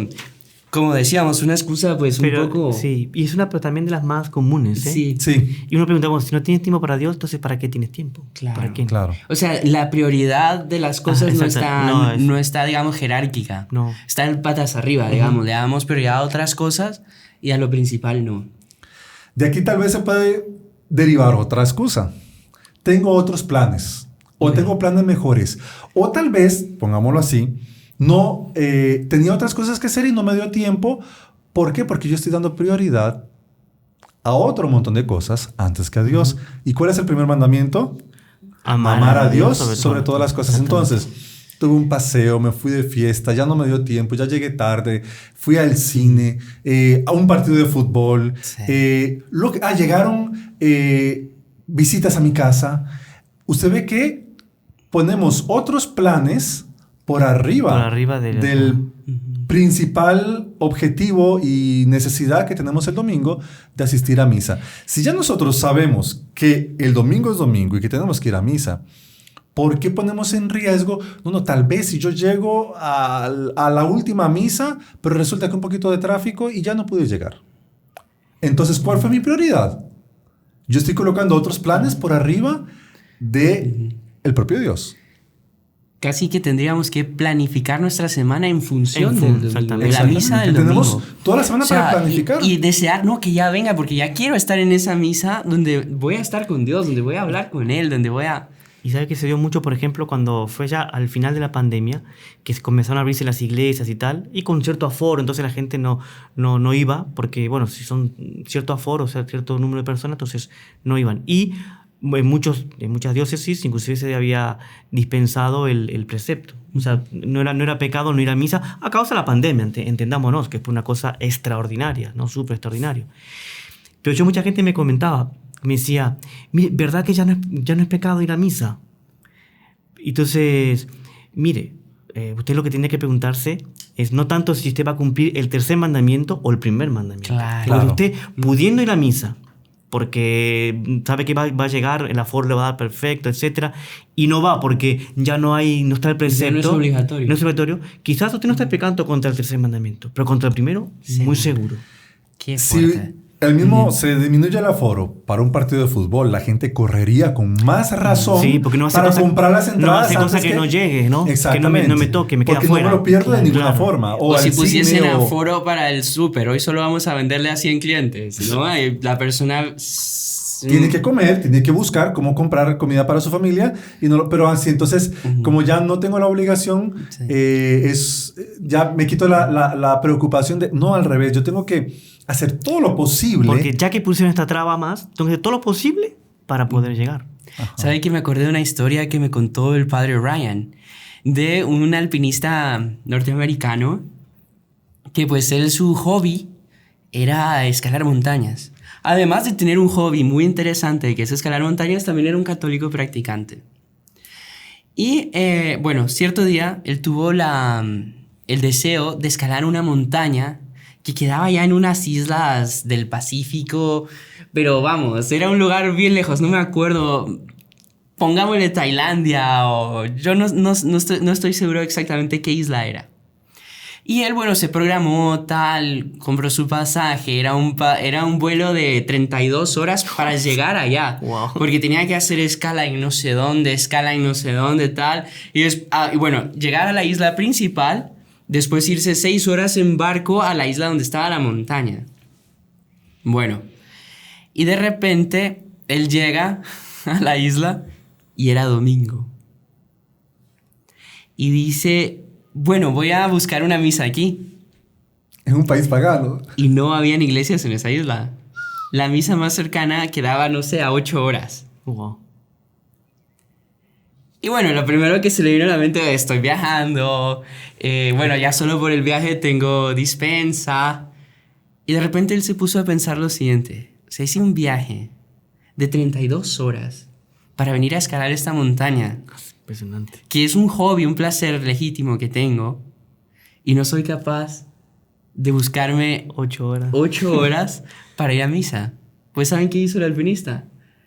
como decíamos, una excusa pues un poco... Sí, y es una pero también de las más comunes, ¿eh? Sí. Sí. Y uno pregunta, bueno, si no tienes tiempo para Dios, entonces ¿para qué tienes tiempo? Claro. ¿Para qué? Claro. O sea, la prioridad de las cosas no está, digamos, jerárquica. No. Está en patas arriba, digamos. Le damos prioridad a otras cosas y a lo principal no. De aquí tal vez se puede derivar otra excusa. Tengo otros planes. O tengo planes mejores. O tal vez, pongámoslo así, no tenía otras cosas que hacer y no me dio tiempo ¿Por qué? Porque yo estoy dando prioridad a otro montón de cosas antes que a Dios. ¿Y cuál es el primer mandamiento? Amar a Dios sobre todas las cosas. Entonces, tuve un paseo, me fui de fiesta, ya no me dio tiempo, ya llegué tarde, fui al cine, a un partido de fútbol. Sí. Llegaron visitas a mi casa. Usted ve que ponemos otros planes por arriba del principal objetivo y necesidad que tenemos el domingo de asistir a misa. Si ya nosotros sabemos que el domingo es domingo y que tenemos que ir a misa, ¿por qué ponemos en riesgo? No, tal vez si yo llego a la última misa, pero resulta que un poquito de tráfico y ya no pude llegar. Entonces, ¿cuál fue mi prioridad? Yo estoy colocando otros planes por arriba de el propio Dios. Casi que tendríamos que planificar nuestra semana en función de la misa del Tenemos domingo. toda la semana para planificar. Y desear, que ya venga, porque ya quiero estar en esa misa donde voy a estar con Dios, donde voy a hablar con Él, donde voy a... Y sabe que se dio mucho, por ejemplo, cuando fue ya al final de la pandemia, que comenzaron a abrirse las iglesias y tal, y con cierto aforo, entonces la gente no iba, porque, bueno, si son cierto aforo, o sea, cierto número de personas, entonces no iban. Y en muchas diócesis inclusive se había dispensado el precepto. O sea, no era pecado no ir a misa a causa de la pandemia, entendámonos, que fue una cosa extraordinaria, ¿no? Súper extraordinario. Pero mucha gente me comentaba, me decía, mire, ¿verdad que ya no es pecado ir a misa? Entonces, mire, usted lo que tiene que preguntarse es no tanto si usted va a cumplir el tercer mandamiento o el primer mandamiento. Claro. Porque usted, pudiendo ir a misa, porque sabe que va a llegar, el aforo le va a dar perfecto, etc. Y no va porque ya no está el precepto. No es obligatorio. No es obligatorio. Quizás usted no está pecando contra el tercer mandamiento, pero contra el primero, sí, muy seguro. Qué fuerte. Si el mismo se disminuye el aforo para un partido de fútbol, la gente correría con más razón porque no hace para comprar las entradas. No hace cosa que no llegue, ¿no? Exactamente. Que no me toque, me queda porque fuera. No me lo pierdo de ninguna forma. O si pusiesen aforo para el súper, hoy solo vamos a venderle a 100 clientes, ¿no? Y la persona... Tiene que comer, tiene que buscar cómo comprar comida para su familia, pero así entonces, como ya no tengo la obligación, ya me quito la preocupación de, no, al revés, yo tengo que hacer todo lo posible. Porque ya que pusieron esta traba más, tengo que hacer todo lo posible para poder llegar. ¿Sabe que me acordé de una historia que me contó el padre Ryan, de un alpinista norteamericano, que pues su hobby era escalar montañas. Además de tener un hobby muy interesante que es escalar montañas, también era un católico practicante. Y cierto día él tuvo el deseo de escalar una montaña que quedaba ya en unas islas del Pacífico, pero vamos, era un lugar bien lejos, no me acuerdo, pongámosle Tailandia o yo no estoy seguro exactamente qué isla era. Y él, se programó compró su pasaje, era un vuelo de 32 horas para llegar allá. Wow. Porque tenía que hacer escala en no sé dónde, tal. Y llegar a la isla principal, después irse 6 horas en barco a la isla donde estaba la montaña. Bueno, y de repente él llega a la isla y era domingo. Y dice... voy a buscar una misa aquí. En un país pagano. Y no habían iglesias en esa isla. La misa más cercana quedaba, a 8 horas. Wow. Y lo primero que se le vino a la mente es, estoy viajando. Ya solo por el viaje tengo dispensa. Y de repente él se puso a pensar lo siguiente. Hice un viaje de 32 horas para venir a escalar esta montaña. Impresionante. Que es un hobby, un placer legítimo que tengo, y no soy capaz de buscarme 8 horas para ir a misa. Pues ¿saben qué hizo el alpinista?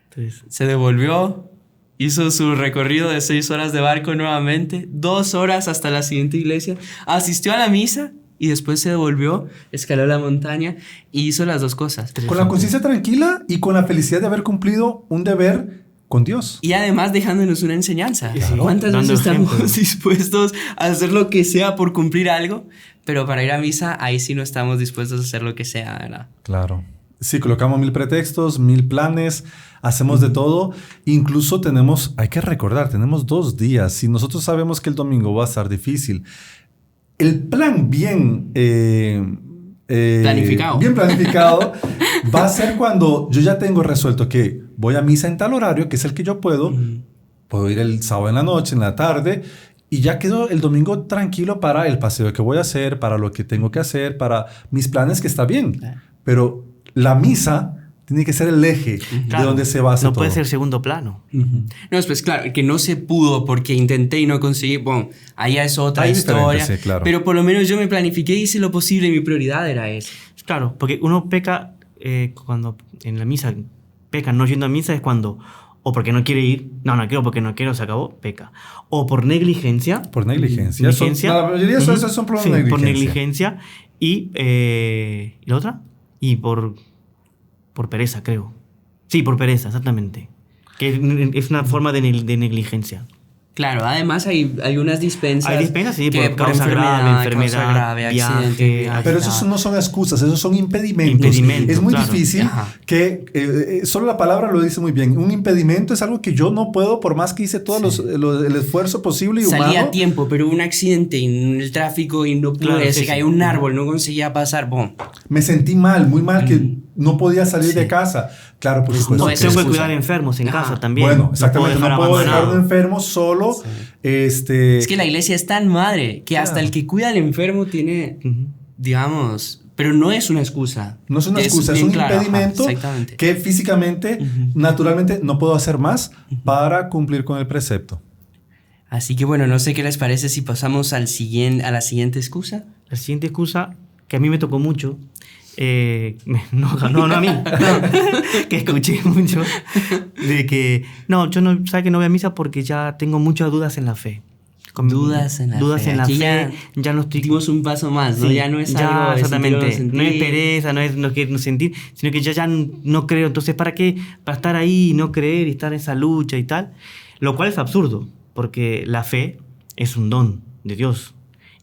Entonces, se devolvió, hizo su recorrido de 6 horas de barco nuevamente, 2 horas hasta la siguiente iglesia, asistió a la misa y después se devolvió, escaló la montaña y hizo las dos cosas. Con la conciencia tranquila y con la felicidad de haber cumplido un deber con Dios. Y además dejándonos una enseñanza. Claro, ¿Cuántas veces estamos ejemplo dispuestos a hacer lo que sea por cumplir algo? Pero para ir a misa, ahí sí no estamos dispuestos a hacer lo que sea, ¿verdad? Claro. Sí, colocamos 1000 pretextos, 1000 planes, hacemos de todo. Incluso hay que recordar, tenemos 2 días. Si nosotros sabemos que el domingo va a estar difícil, el plan bien Planificado. Bien planificado, va a ser cuando yo ya tengo resuelto que voy a misa en tal horario, que es el que yo puedo. Puedo ir el sábado en la noche, en la tarde, y ya quedo el domingo tranquilo para el paseo que voy a hacer, para lo que tengo que hacer, para mis planes, que está bien. Claro. Pero la misa tiene que ser el eje de donde se basa No todo. puede ser segundo plano. No, pues claro, que no se pudo porque intenté y no conseguí. Bueno, allá es otra Hay historia. diferentes, sí, claro. Pero por lo menos yo me planifiqué y hice lo posible y mi prioridad era eso. Claro, porque uno peca cuando en la misa peca no yendo a misa es cuando o porque no quiere ir, no quiero porque no quiero, se acabó, peca. O por negligencia. Por negligencia. Negligencia. La mayoría de esos son por negligencia. Por negligencia. Y la otra, y por pereza, creo. Sí, por pereza, exactamente. Que es una forma de negligencia. Claro, además hay unas dispensas. Hay dispensas, sí, que por causa grave, causa grave, viaje, accidente. Pero esos no son excusas, esos son impedimentos. Es muy claro. difícil Ajá. que, solo la palabra lo dice muy bien, un impedimento es algo que yo no puedo, por más que hice todo el esfuerzo posible y humano. Salí a tiempo, pero hubo un accidente en el tráfico y no pude, Claro, se cayó un árbol, no conseguía pasar. Bon. Me sentí mal, muy mal, que no podía salir de casa. Claro, por supuesto. No, que es Tengo que excusa. cuidar enfermos en Ajá. casa también. Bueno, exactamente, no puedo dejar abandonado. un enfermo solo. Es que la iglesia es tan madre que hasta el que cuida al enfermo tiene, digamos, pero no es una excusa. No es una excusa, es bien un claro, impedimento ajá, exactamente. que físicamente, naturalmente, no puedo hacer más para cumplir con el precepto. Así que bueno, no sé qué les parece si pasamos a la siguiente excusa. La siguiente excusa, que a mí me tocó mucho, no a mí, que escuché mucho, de que, yo no, ¿sabes que no voy a misa porque ya tengo muchas dudas en la fe? Dudas en la fe, fe. ya no estoy... Dimos un paso más, ¿no? Sí, Ya no es ya, algo de exactamente, sentir o no es pereza, no es no querer no sentir, sino que ya no creo. Entonces, ¿para qué? Para estar ahí y no creer y estar en esa lucha y tal. Lo cual es absurdo, porque la fe es un don de Dios.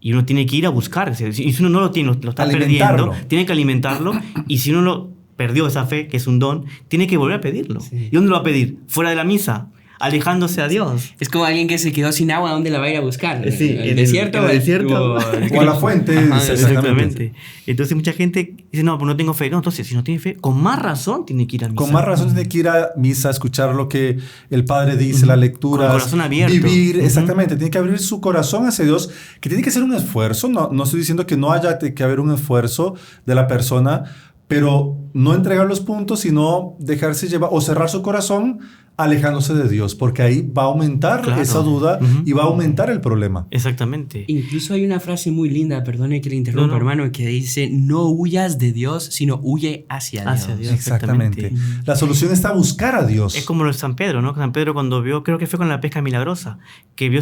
Y uno tiene que ir a buscar. Y si uno no lo tiene, lo está perdiendo, tiene que alimentarlo. Y si uno lo perdió esa fe, que es un don, tiene que volver a pedirlo. Sí. ¿Y dónde lo va a pedir? Fuera de la misa, alejándose a Dios. Es como alguien que se quedó sin agua, ¿dónde la va a ir a buscar? Sí, ¿En el desierto? en el desierto. O a la fuente. Ajá, Exactamente. Entonces mucha gente dice, no, pues no tengo fe. No, entonces si no tiene fe, con más razón tiene que ir a misa. Con más razón tiene que ir a misa, escuchar lo que el Padre dice, la lectura. Con el corazón abierto. Vivir, exactamente. Tiene que abrir su corazón hacia Dios, que tiene que ser un esfuerzo. No estoy diciendo que no haya que haber un esfuerzo de la persona, pero no entregar los puntos, sino dejarse llevar o cerrar su corazón alejándose de Dios, porque ahí va a aumentar esa duda y va a aumentar el problema. Exactamente. Incluso hay una frase muy linda, perdone que le interrumpa, No. hermano, que dice, no huyas de Dios, sino huye hacia Dios. Hacia Dios. Exactamente. La solución está a buscar a Dios. Es como lo de San Pedro, ¿no? San Pedro cuando vio, creo que fue con la pesca milagrosa, que vio,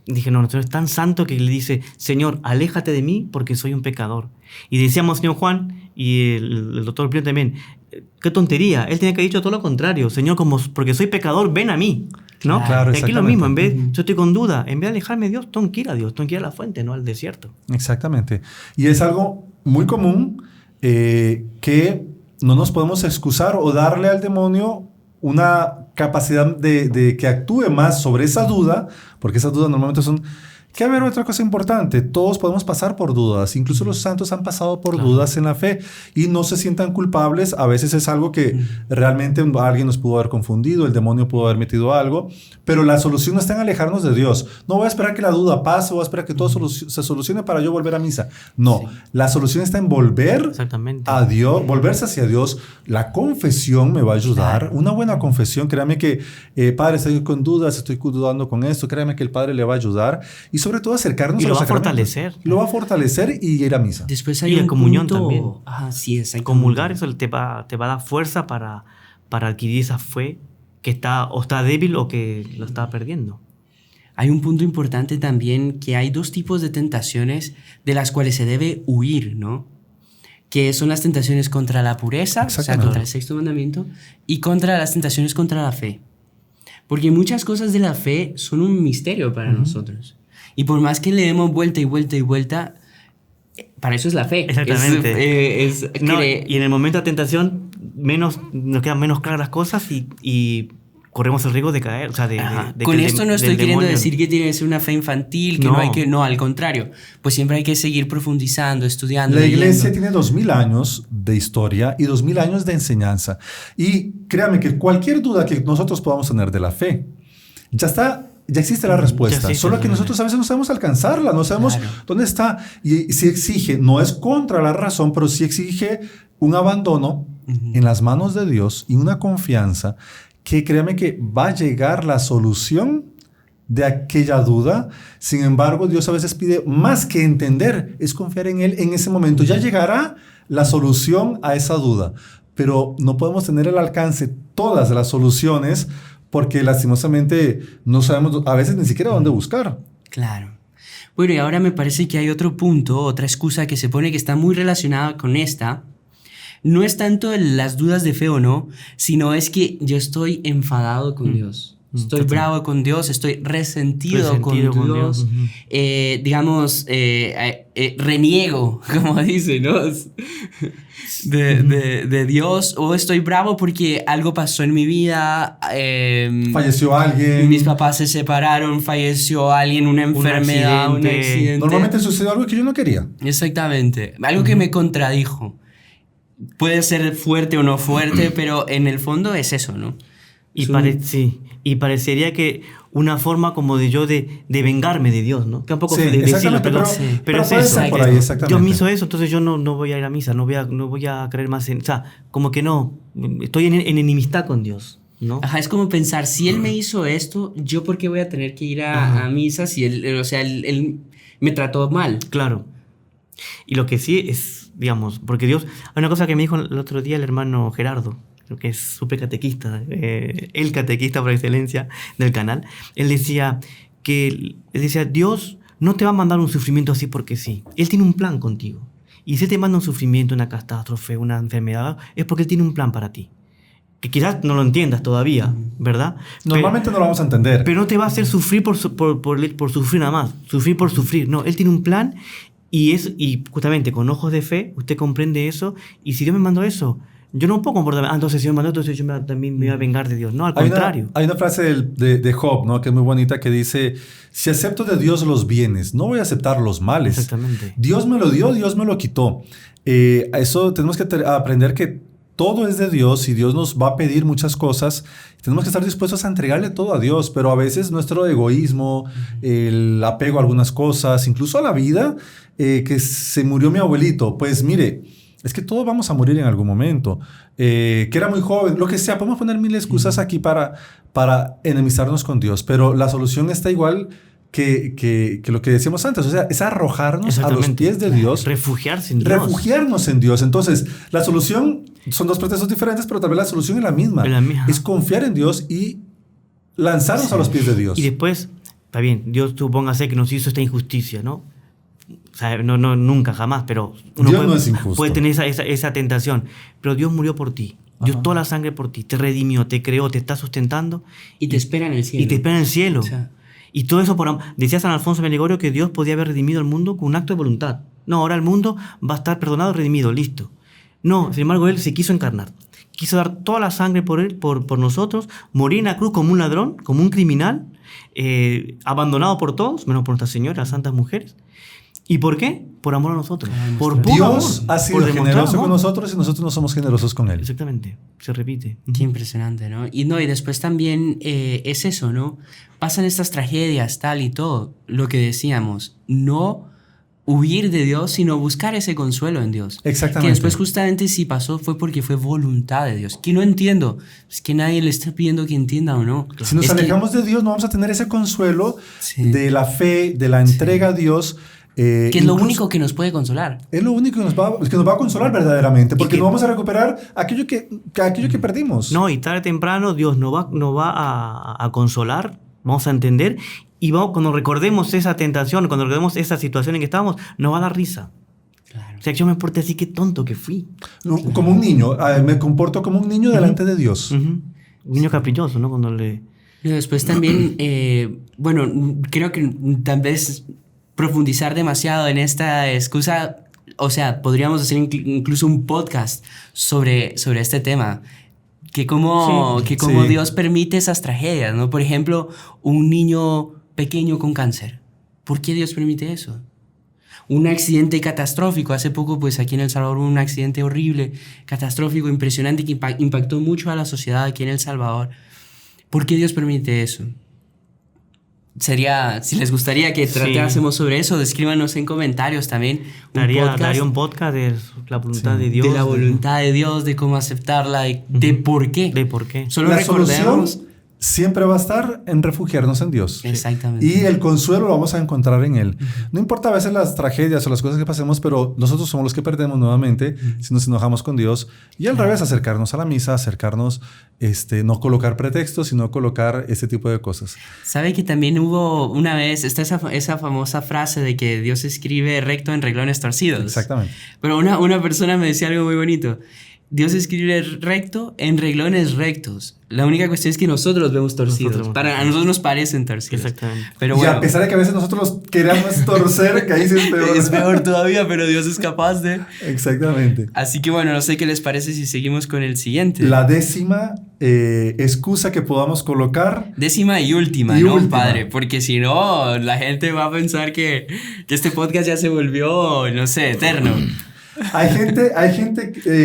dije, no, tú eres tan santo que le dice, Señor, aléjate de mí porque soy un pecador. Y decíamos, señor Juan, y el doctor Plio también, qué tontería, él tenía que haber dicho todo lo contrario, Señor, porque soy pecador, ven a mí, ¿no? Claro, y aquí lo exactamente. mismo, en vez, yo estoy con duda, en vez de alejarme de Dios, tengo que ir a Dios, tengo que ir a la fuente, no al desierto. Exactamente. Y es algo muy común que no nos podemos excusar o darle al demonio una capacidad de que actúe más sobre esa duda, porque esas dudas normalmente son... Que a ver, otra cosa importante, todos podemos pasar por dudas, incluso los santos han pasado por dudas en la fe y no se sientan culpables, a veces es algo que realmente alguien nos pudo haber confundido, el demonio pudo haber metido algo, pero la solución no está en alejarnos de Dios. No voy a esperar que la duda pase, voy a esperar que todo se solucione para yo volver a misa. No, la solución está en volver Exactamente. a Dios, volverse hacia Dios. La confesión me va a ayudar, una buena confesión, créame que Padre, estoy con dudas, estoy dudando con esto, créame que el Padre le va a ayudar y sobre todo acercarnos Y a lo los va a sacramentos. fortalecer. Lo va a fortalecer y ir a misa. Después Y hay la un comunión punto... también. Ajá, sí, exactamente. Comulgar, eso te va a dar fuerza para adquirir esa fe que está débil o que lo está perdiendo. Hay un punto importante también, que hay dos tipos de tentaciones de las cuales se debe huir, ¿no? Que son las tentaciones contra la pureza, o sea, Exactamente. contra el sexto mandamiento, y contra las tentaciones contra la fe. Porque muchas cosas de la fe son un misterio para nosotros. Y por más que le demos vuelta y vuelta y vuelta, para eso es la fe. Exactamente. Es No, y en el momento de tentación nos quedan menos claras las cosas y corremos el riesgo de caer. O sea, Con esto no estoy queriendo demonio. decir que tiene que ser una fe infantil, que no, al contrario. Pues siempre hay que seguir profundizando, estudiando. La iglesia leyendo. tiene 2000 años de historia y 2000 años de enseñanza. Y créame que cualquier duda que nosotros podamos tener de la fe, ya existe la respuesta. Solo que nosotros a veces no sabemos alcanzarla, no sabemos dónde está. Y sí exige, no es contra la razón, pero sí exige un abandono en las manos de Dios y una confianza que créame que va a llegar la solución de aquella duda. Sin embargo, Dios a veces pide más que entender, es confiar en Él en ese momento. Ya llegará la solución a esa duda, pero no podemos tener al alcance todas las soluciones porque lastimosamente no sabemos a veces ni siquiera dónde buscar. Claro. Bueno, y ahora me parece que hay otro punto, otra excusa que se pone que está muy relacionada con esta. No es tanto las dudas de fe o no, sino es que yo estoy enfadado con Dios. Estoy bravo con Dios, estoy resentido con Dios. Digamos, reniego, como dice, ¿no? De Dios. O estoy bravo porque algo pasó en mi vida. Falleció alguien. Mis papás se separaron, falleció alguien, una enfermedad, un accidente. Normalmente sucedió algo que yo no quería. Exactamente. Algo que me contradijo. Puede ser fuerte o no fuerte, pero en el fondo es eso, ¿no? Y parecería que una forma como de vengarme de Dios, ¿no? Que un poco de decirlo, pero es eso. Por ahí, Dios me hizo eso, entonces yo no voy a ir a misa, no voy a creer más en... O sea, como que no, estoy en enemistad con Dios, ¿no? Ajá, es como pensar, si Él me hizo esto, ¿yo por qué voy a tener que ir a misa si Él me trató mal? Claro. Y lo que sí es, digamos, porque Dios... Hay una cosa que me dijo el otro día el hermano Gerardo, creo que es súper catequista, el catequista por excelencia del canal. Él decía, Dios no te va a mandar un sufrimiento así porque sí. Él tiene un plan contigo. Y si te manda un sufrimiento, una catástrofe, una enfermedad, es porque Él tiene un plan para ti. Que quizás no lo entiendas todavía, ¿verdad? Normalmente no lo vamos a entender. Pero no te va a hacer sufrir por sufrir nada más. Sufrir por sufrir. No, Él tiene un plan y justamente con ojos de fe usted comprende eso. Y si Dios me mandó eso, yo no puedo comportarme, entonces si me mandó, entonces yo también me voy a vengar de Dios. No, al contrario. Hay una frase de Job, ¿no? Que es muy bonita, que dice, si acepto de Dios los bienes, no voy a aceptar los males. Exactamente. Dios me lo dio, Dios me lo quitó. Eso tenemos que aprender que todo es de Dios y Dios nos va a pedir muchas cosas. Tenemos que estar dispuestos a entregarle todo a Dios, pero a veces nuestro egoísmo, el apego a algunas cosas, incluso a la vida, que se murió mi abuelito, pues mire, es que todos vamos a morir en algún momento. Que era muy joven, lo que sea. Podemos poner mil excusas aquí para enemistarnos con Dios. Pero la solución está igual que lo que decíamos antes. O sea, es arrojarnos a los pies de Dios. Refugiarse en Dios. Refugiarnos en Dios. Entonces, la solución son dos procesos diferentes, pero tal vez la solución es la misma. Es confiar en Dios y lanzarnos a los pies de Dios. Y después, está bien, Dios supóngase que nos hizo esta injusticia, ¿no? O sea, no, nunca, jamás, pero uno Dios no es injusto. Puede tener esa tentación. Pero Dios murió por ti. Dio toda la sangre por ti. Te redimió, te creó, te está sustentando. Y te espera en el cielo. Y te espera en el cielo. O sea, y todo eso, decía San Alfonso de Meligorio que Dios podía haber redimido al mundo con un acto de voluntad. No, ahora el mundo va a estar perdonado, redimido, listo. No, sin embargo, Él se quiso encarnar. Quiso dar toda la sangre por Él, por nosotros, morir en la cruz como un ladrón, como un criminal, abandonado por todos, menos por Nuestra Señora, las santas mujeres. ¿Y por qué? Por amor a nosotros. Por puro Dios amor, ha sido generoso con nosotros y nosotros no somos generosos con Él. Exactamente, se repite. Qué impresionante, ¿no? Y después también es eso, ¿no? Pasan estas tragedias, tal y todo. Lo que decíamos, no huir de Dios, sino buscar ese consuelo en Dios. Exactamente. Que después justamente si pasó fue porque fue voluntad de Dios. Que no entiendo. Es que nadie le está pidiendo que entienda o no. Si nos alejamos de Dios, no vamos a tener ese consuelo de la fe, de la entrega a Dios. Que es lo único que nos puede consolar. Es lo único que nos va a consolar verdaderamente, porque no vamos a recuperar aquello que perdimos. No, y tarde o temprano Dios nos va a consolar, vamos a entender, y cuando recordemos esa tentación, cuando recordemos esa situación en que estábamos, nos va a dar risa. Claro. O sea, yo me porté así, qué tonto que fui. No, como un niño, me comporto como un niño delante de Dios. Un niño caprichoso, ¿no? Cuando le... Y después también, creo que tal vez profundizar demasiado en esta excusa, o sea, podríamos hacer incluso un podcast sobre este tema. que cómo Sí. Dios permite esas tragedias, ¿no? Por ejemplo, un niño pequeño con cáncer. ¿Por qué Dios permite eso? Un accidente catastrófico. Hace poco, pues aquí en El Salvador hubo un accidente horrible, catastrófico, impresionante, que impactó mucho a la sociedad aquí en El Salvador. ¿Por qué Dios permite eso? Si les gustaría que tratásemos sobre eso, escríbanos en comentarios también. Daría un podcast de la voluntad de Dios. De la voluntad de Dios, de cómo aceptarla, de por qué. De por qué. Solo La recordemos. solución siempre va a estar en refugiarnos en Dios. Exactamente. Y el consuelo lo vamos a encontrar en Él. No importa a veces las tragedias o las cosas que pasemos, pero nosotros somos los que perdemos nuevamente si nos enojamos con Dios. Y al revés, acercarnos a la misa, acercarnos, no colocar pretextos, sino colocar este tipo de cosas. ¿Sabe que también hubo una vez esa famosa frase de que Dios escribe recto en renglones torcidos? Exactamente. Pero una persona me decía algo muy bonito. Dios escribe recto en renglones rectos. La única cuestión es que nosotros vemos torcidos. A nosotros nos parecen torcidos. Exactamente. Pero Y bueno, a pesar de que a veces nosotros los queramos torcer, que ahí sí es peor. es peor todavía, pero Dios es capaz de... Exactamente. Así que bueno, no sé qué les parece si seguimos con el siguiente. La 10ª excusa que podamos colocar. 10ª y última, Y ¿no, última. padre? Porque si no, la gente va a pensar que este podcast ya se volvió, no sé, eterno. Hay gente,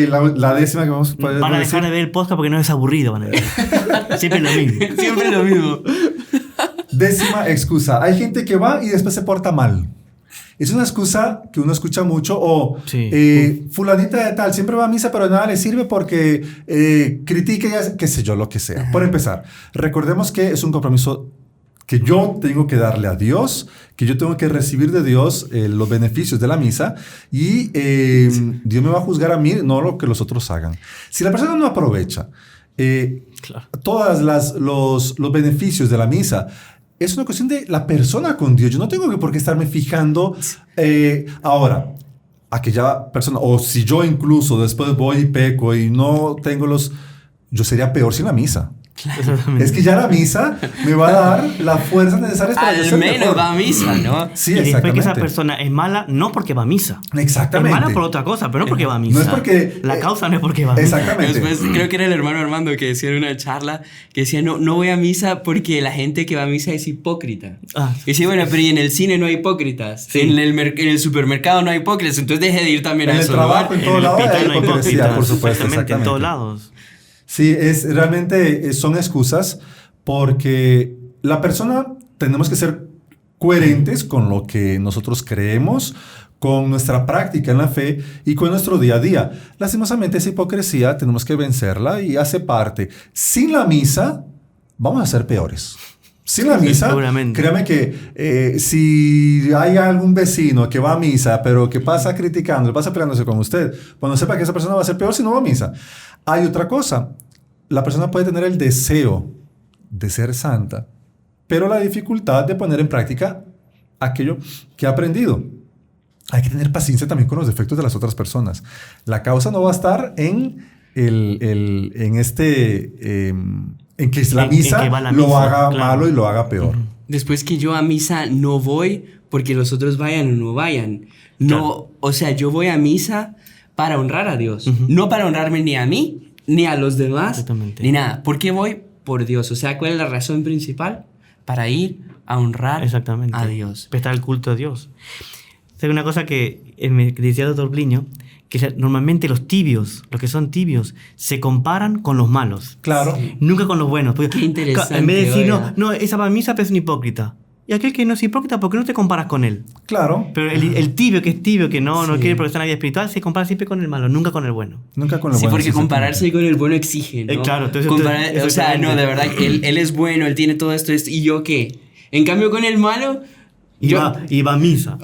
la 10ª que vamos a poder Van a decir. dejar de ver el podcast porque no es aburrido. Van a decir. Siempre lo mismo. Siempre lo mismo. 10ª excusa. Hay gente que va y después se porta mal. Es una excusa que uno escucha mucho. O fulanita de tal siempre va a misa pero nada le sirve porque critica y qué sé yo, lo que sea. Por empezar, recordemos que es un compromiso que yo tengo que darle a Dios, que yo tengo que recibir de Dios los beneficios de la misa y Dios me va a juzgar a mí, no lo que los otros hagan. Si la persona no aprovecha todos los beneficios de la misa, es una cuestión de la persona con Dios. Yo no tengo por qué estarme fijando ahora, aquella persona, o si yo incluso después voy y peco y no tengo yo sería peor sin la misa. Exactamente. Es que ya la misa me va a dar las fuerzas necesarias para Al ser menos mejor. va a misa, ¿no? Sí, Y después que exactamente. esa persona es mala, no porque va a misa. Exactamente. Es mala por otra cosa, pero no porque va a misa. No es porque... La causa no es porque va a misa. Exactamente. Después creo que era el hermano Armando que decía en una charla que decía no voy a misa porque la gente que va a misa es hipócrita. Y sí, bueno, pero y en el cine no hay hipócritas. Sí. En el supermercado no hay hipócritas. Entonces deje de ir también En a el esos trabajo, lugares. en todo lado hay hospital no hay hipocresía, hipócritas, por supuesto. exactamente, en todos Exactamente. lados. Sí, realmente son excusas porque la persona tenemos que ser coherentes con lo que nosotros creemos, con nuestra práctica en la fe y con nuestro día a día. Lastimosamente esa hipocresía tenemos que vencerla y hace parte. Sin la misa vamos a ser peores. Sin la misa, seguramente. créame que si hay algún vecino que va a misa, pero que pasa criticando, pasa peleándose con usted, cuando sepa que esa persona va a ser peor si no va a misa. Hay otra cosa. La persona puede tener el deseo de ser santa, pero la dificultad de poner en práctica aquello que ha aprendido. Hay que tener paciencia también con los defectos de las otras personas. La causa no va a estar en que la misa lo haga malo y lo haga peor. Después que yo a misa no voy porque los otros vayan o no vayan. No, o sea, yo voy a misa para honrar a Dios. No para honrarme ni a mí, ni a los demás, ni nada. ¿Por qué voy? Por Dios. O sea, ¿cuál es la razón principal? Para ir a honrar a Dios. Prestar el culto a Dios. Es una cosa que me decía el doctor Bliño, que normalmente los que son tibios, se comparan con los malos. Claro. Nunca con los buenos. Porque Qué interesante. en vez de decir, no, esa va a misa, pero es un hipócrita. Y aquel que no es hipócrita, ¿por qué no te comparas con él? Claro. Pero el tibio, que no quiere progresar en la vida espiritual, se compara siempre con el malo, nunca con el bueno. Nunca con lo sí, bueno. Porque compararse con el bueno exige, ¿no? Claro. Entonces, o sea, no, de verdad, él es bueno, él tiene todo esto, ¿y yo qué? En cambio, con el malo... Iba a misa.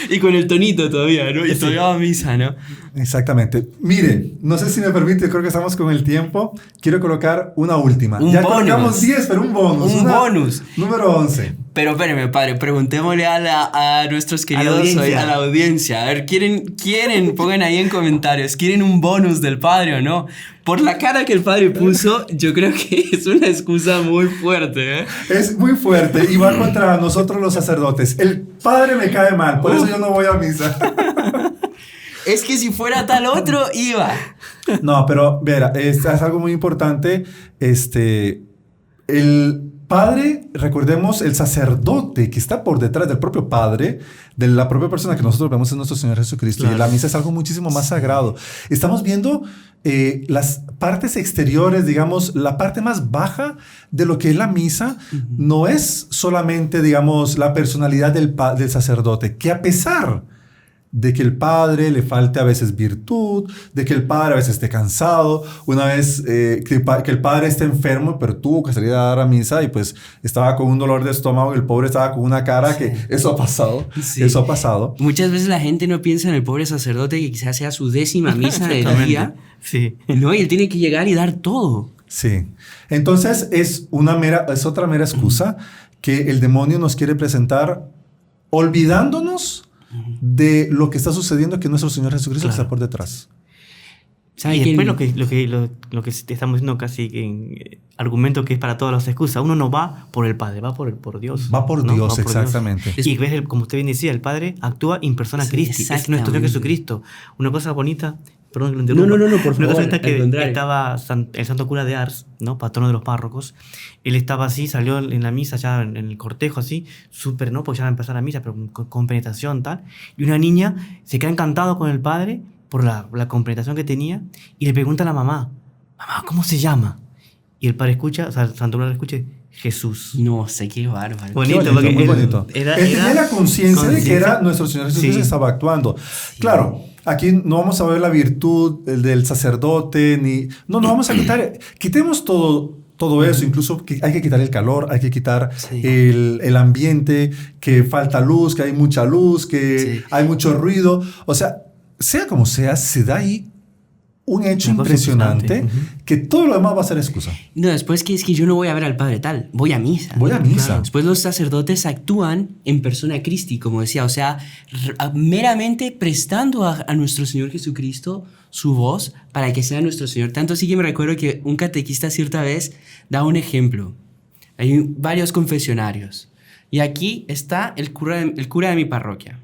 Y con el tonito todavía, ¿no? Y todavía va a misa, ¿no? Exactamente. Mire, no sé si me permite, creo que estamos con el tiempo. Quiero colocar una última. Un ya bonus. colocamos 10, pero un bonus. Un bonus. Número 11. Pero espérame, padre, preguntémosle a nuestros queridos hoy, a la audiencia. A ver, ¿quieren? Pongan ahí en comentarios. ¿Quieren un bonus del padre o no? Por la cara que el padre puso, yo creo que es una excusa muy fuerte, ¿eh? Es muy fuerte y va contra nosotros los sacerdotes. El padre me cae mal, por eso yo no voy a misa. Es que si fuera tal otro, iba. No, pero verá, es algo muy importante. El padre, recordemos, el sacerdote que está por detrás del propio padre, de la propia persona que nosotros vemos en nuestro Señor Jesucristo. Claro. Y la misa es algo muchísimo más sagrado. Estamos viendo las partes exteriores, digamos, la parte más baja de lo que es la misa. No es solamente, digamos, la personalidad del sacerdote, que a pesar de que el padre le falte a veces virtud, de que el padre a veces esté cansado, una vez que el padre esté enfermo, pero tuvo que salir a dar a misa y pues estaba con un dolor de estómago y el pobre estaba con una cara que eso ha pasado, eso ha pasado. Muchas veces la gente no piensa en el pobre sacerdote que quizás sea su 10ª misa del día, ¿no? Y él tiene que llegar y dar todo. Sí, entonces es otra mera excusa que el demonio nos quiere presentar olvidándonos de lo que está sucediendo, que nuestro Señor Jesucristo está por detrás. Y después lo que estamos diciendo casi en argumento que es para todas las excusas. Uno no va por el Padre, va por Dios. Va por Dios, exactamente. Dios. Y ves, como usted bien decía, el Padre actúa in persona Christi. Es nuestro Señor Jesucristo. Una cosa bonita, perdón que lo interrumpa. No, por favor. Una cosa bonita que estaba el santo cura de Ars, ¿no? Patrono de los párrocos. Él estaba así, salió en la misa, ya en el cortejo así, súper, ¿no? Porque ya va a empezar la misa, pero con penetración, tal. Y una niña se queda encantado con el Padre por la compenetración que tenía y le pregunta a la mamá, ¿cómo se llama? Y el Padre escucha, o sea, el santo cura le escucha, Jesús. No sé, qué bárbaro. Bonito, muy bonito. Él tenía la conciencia de que era nuestro Señor Jesucristo que estaba actuando. Sí. Claro, aquí no vamos a ver la virtud del sacerdote, no vamos a quitemos todo eso, incluso que hay que quitar el calor, hay que quitar el ambiente, que falta luz, que hay mucha luz, que hay mucho ruido. O sea como sea, se da ahí un hecho impresionante que todo lo demás va a ser excusa. No, después que es que yo no voy a ver al Padre tal, voy a misa. Voy a misa. Claro. Después los sacerdotes actúan en persona Christi, como decía, o sea, meramente prestando a nuestro Señor Jesucristo su voz para que sea nuestro Señor. Tanto así que me recuerdo que un catequista cierta vez da un ejemplo. Hay varios confesionarios y aquí está el cura de mi parroquia.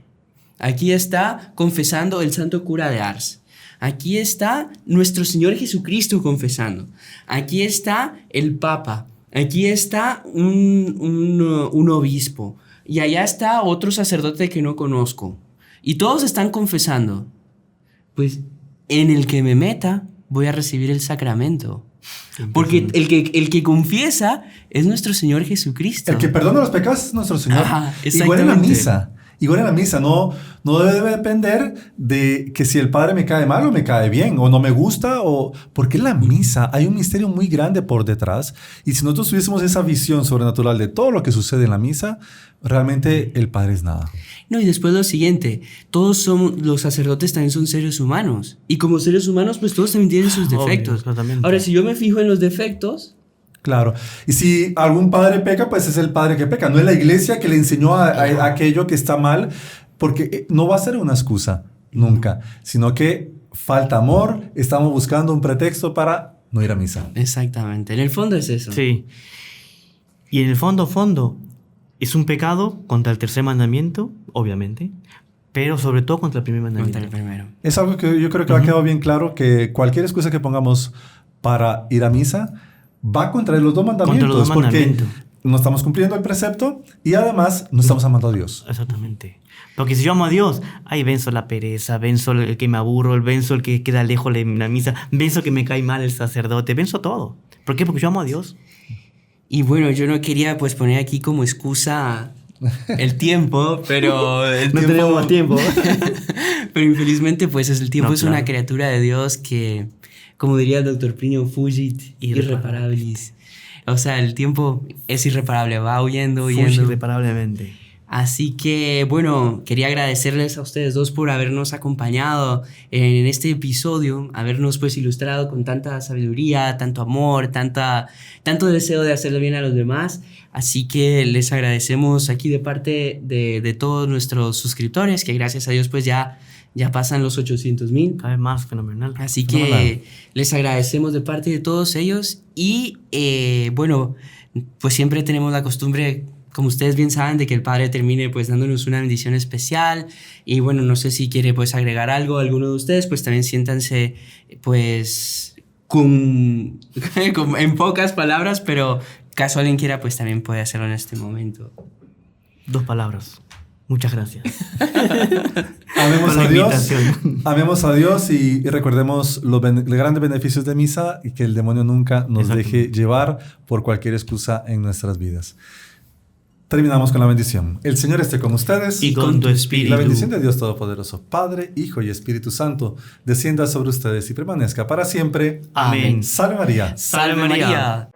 Aquí está confesando el santo cura de Ars. Aquí está nuestro Señor Jesucristo confesando. Aquí está el Papa. Aquí está un obispo. Y allá está otro sacerdote que no conozco. Y todos están confesando. Pues en el que me meta voy a recibir el sacramento. Porque el que confiesa es nuestro Señor Jesucristo. El que perdona los pecados es nuestro Señor. Ajá, igual en la misa. Igual en la misa, no debe depender de que si el Padre me cae mal o me cae bien, o no me gusta, porque en la misa hay un misterio muy grande por detrás, y si nosotros tuviésemos esa visión sobrenatural de todo lo que sucede en la misa, realmente el Padre es nada. No, y después lo siguiente, los sacerdotes también son seres humanos, y como seres humanos, pues todos también tienen sus defectos. Ahora, si yo me fijo en los defectos... Claro. Y si algún padre peca, pues es el padre que peca. No es la iglesia que le enseñó a aquello que está mal, porque no va a ser una excusa, nunca. Sino que falta amor, estamos buscando un pretexto para no ir a misa. Exactamente. En el fondo es eso. Sí. Y en el fondo, es un pecado contra el tercer mandamiento, obviamente, pero sobre todo contra el primer mandamiento. Contra el primero. Es algo que yo creo que ha quedado bien claro, que cualquier excusa que pongamos para ir a misa va contra los dos mandamientos, porque no estamos cumpliendo el precepto y además no estamos amando a Dios. Exactamente. Porque si yo amo a Dios, venzo la pereza, venzo el que me aburro, venzo el que queda lejos de la misa, venzo que me cae mal el sacerdote, venzo todo. ¿Por qué? Porque yo amo a Dios. Y bueno, yo no quería pues poner aquí como excusa el tiempo, pero no tenemos más tiempo. Pero infelizmente pues el tiempo es una criatura de Dios que, como diría el doctor Plinio, fugit irreparabilis. O sea, el tiempo es irreparable, va huyendo. Irreparablemente. Así que, bueno, quería agradecerles a ustedes dos por habernos acompañado en este episodio, habernos pues ilustrado con tanta sabiduría, tanto amor, tanto deseo de hacerle bien a los demás. Así que les agradecemos aquí de parte de todos nuestros suscriptores, que gracias a Dios pues ya pasan los 800,000. Cada vez más, fenomenal. Así que les agradecemos de parte de todos ellos y bueno, pues siempre tenemos la costumbre como ustedes bien saben, de que el Padre termine pues dándonos una bendición especial. Y bueno, no sé si quiere pues agregar algo a alguno de ustedes, pues también siéntanse pues en pocas palabras, pero caso alguien quiera pues también puede hacerlo en este momento. 2 palabras. Muchas gracias. Amemos Por la a Dios, invitación. amemos a Dios y recordemos los grandes beneficios de misa y que el demonio nunca nos deje llevar por cualquier excusa en nuestras vidas. Terminamos con la bendición. El Señor esté con ustedes. Y con tu espíritu. La bendición de Dios Todopoderoso, Padre, Hijo y Espíritu Santo, descienda sobre ustedes y permanezca para siempre. Amén. Salve María. Salve María.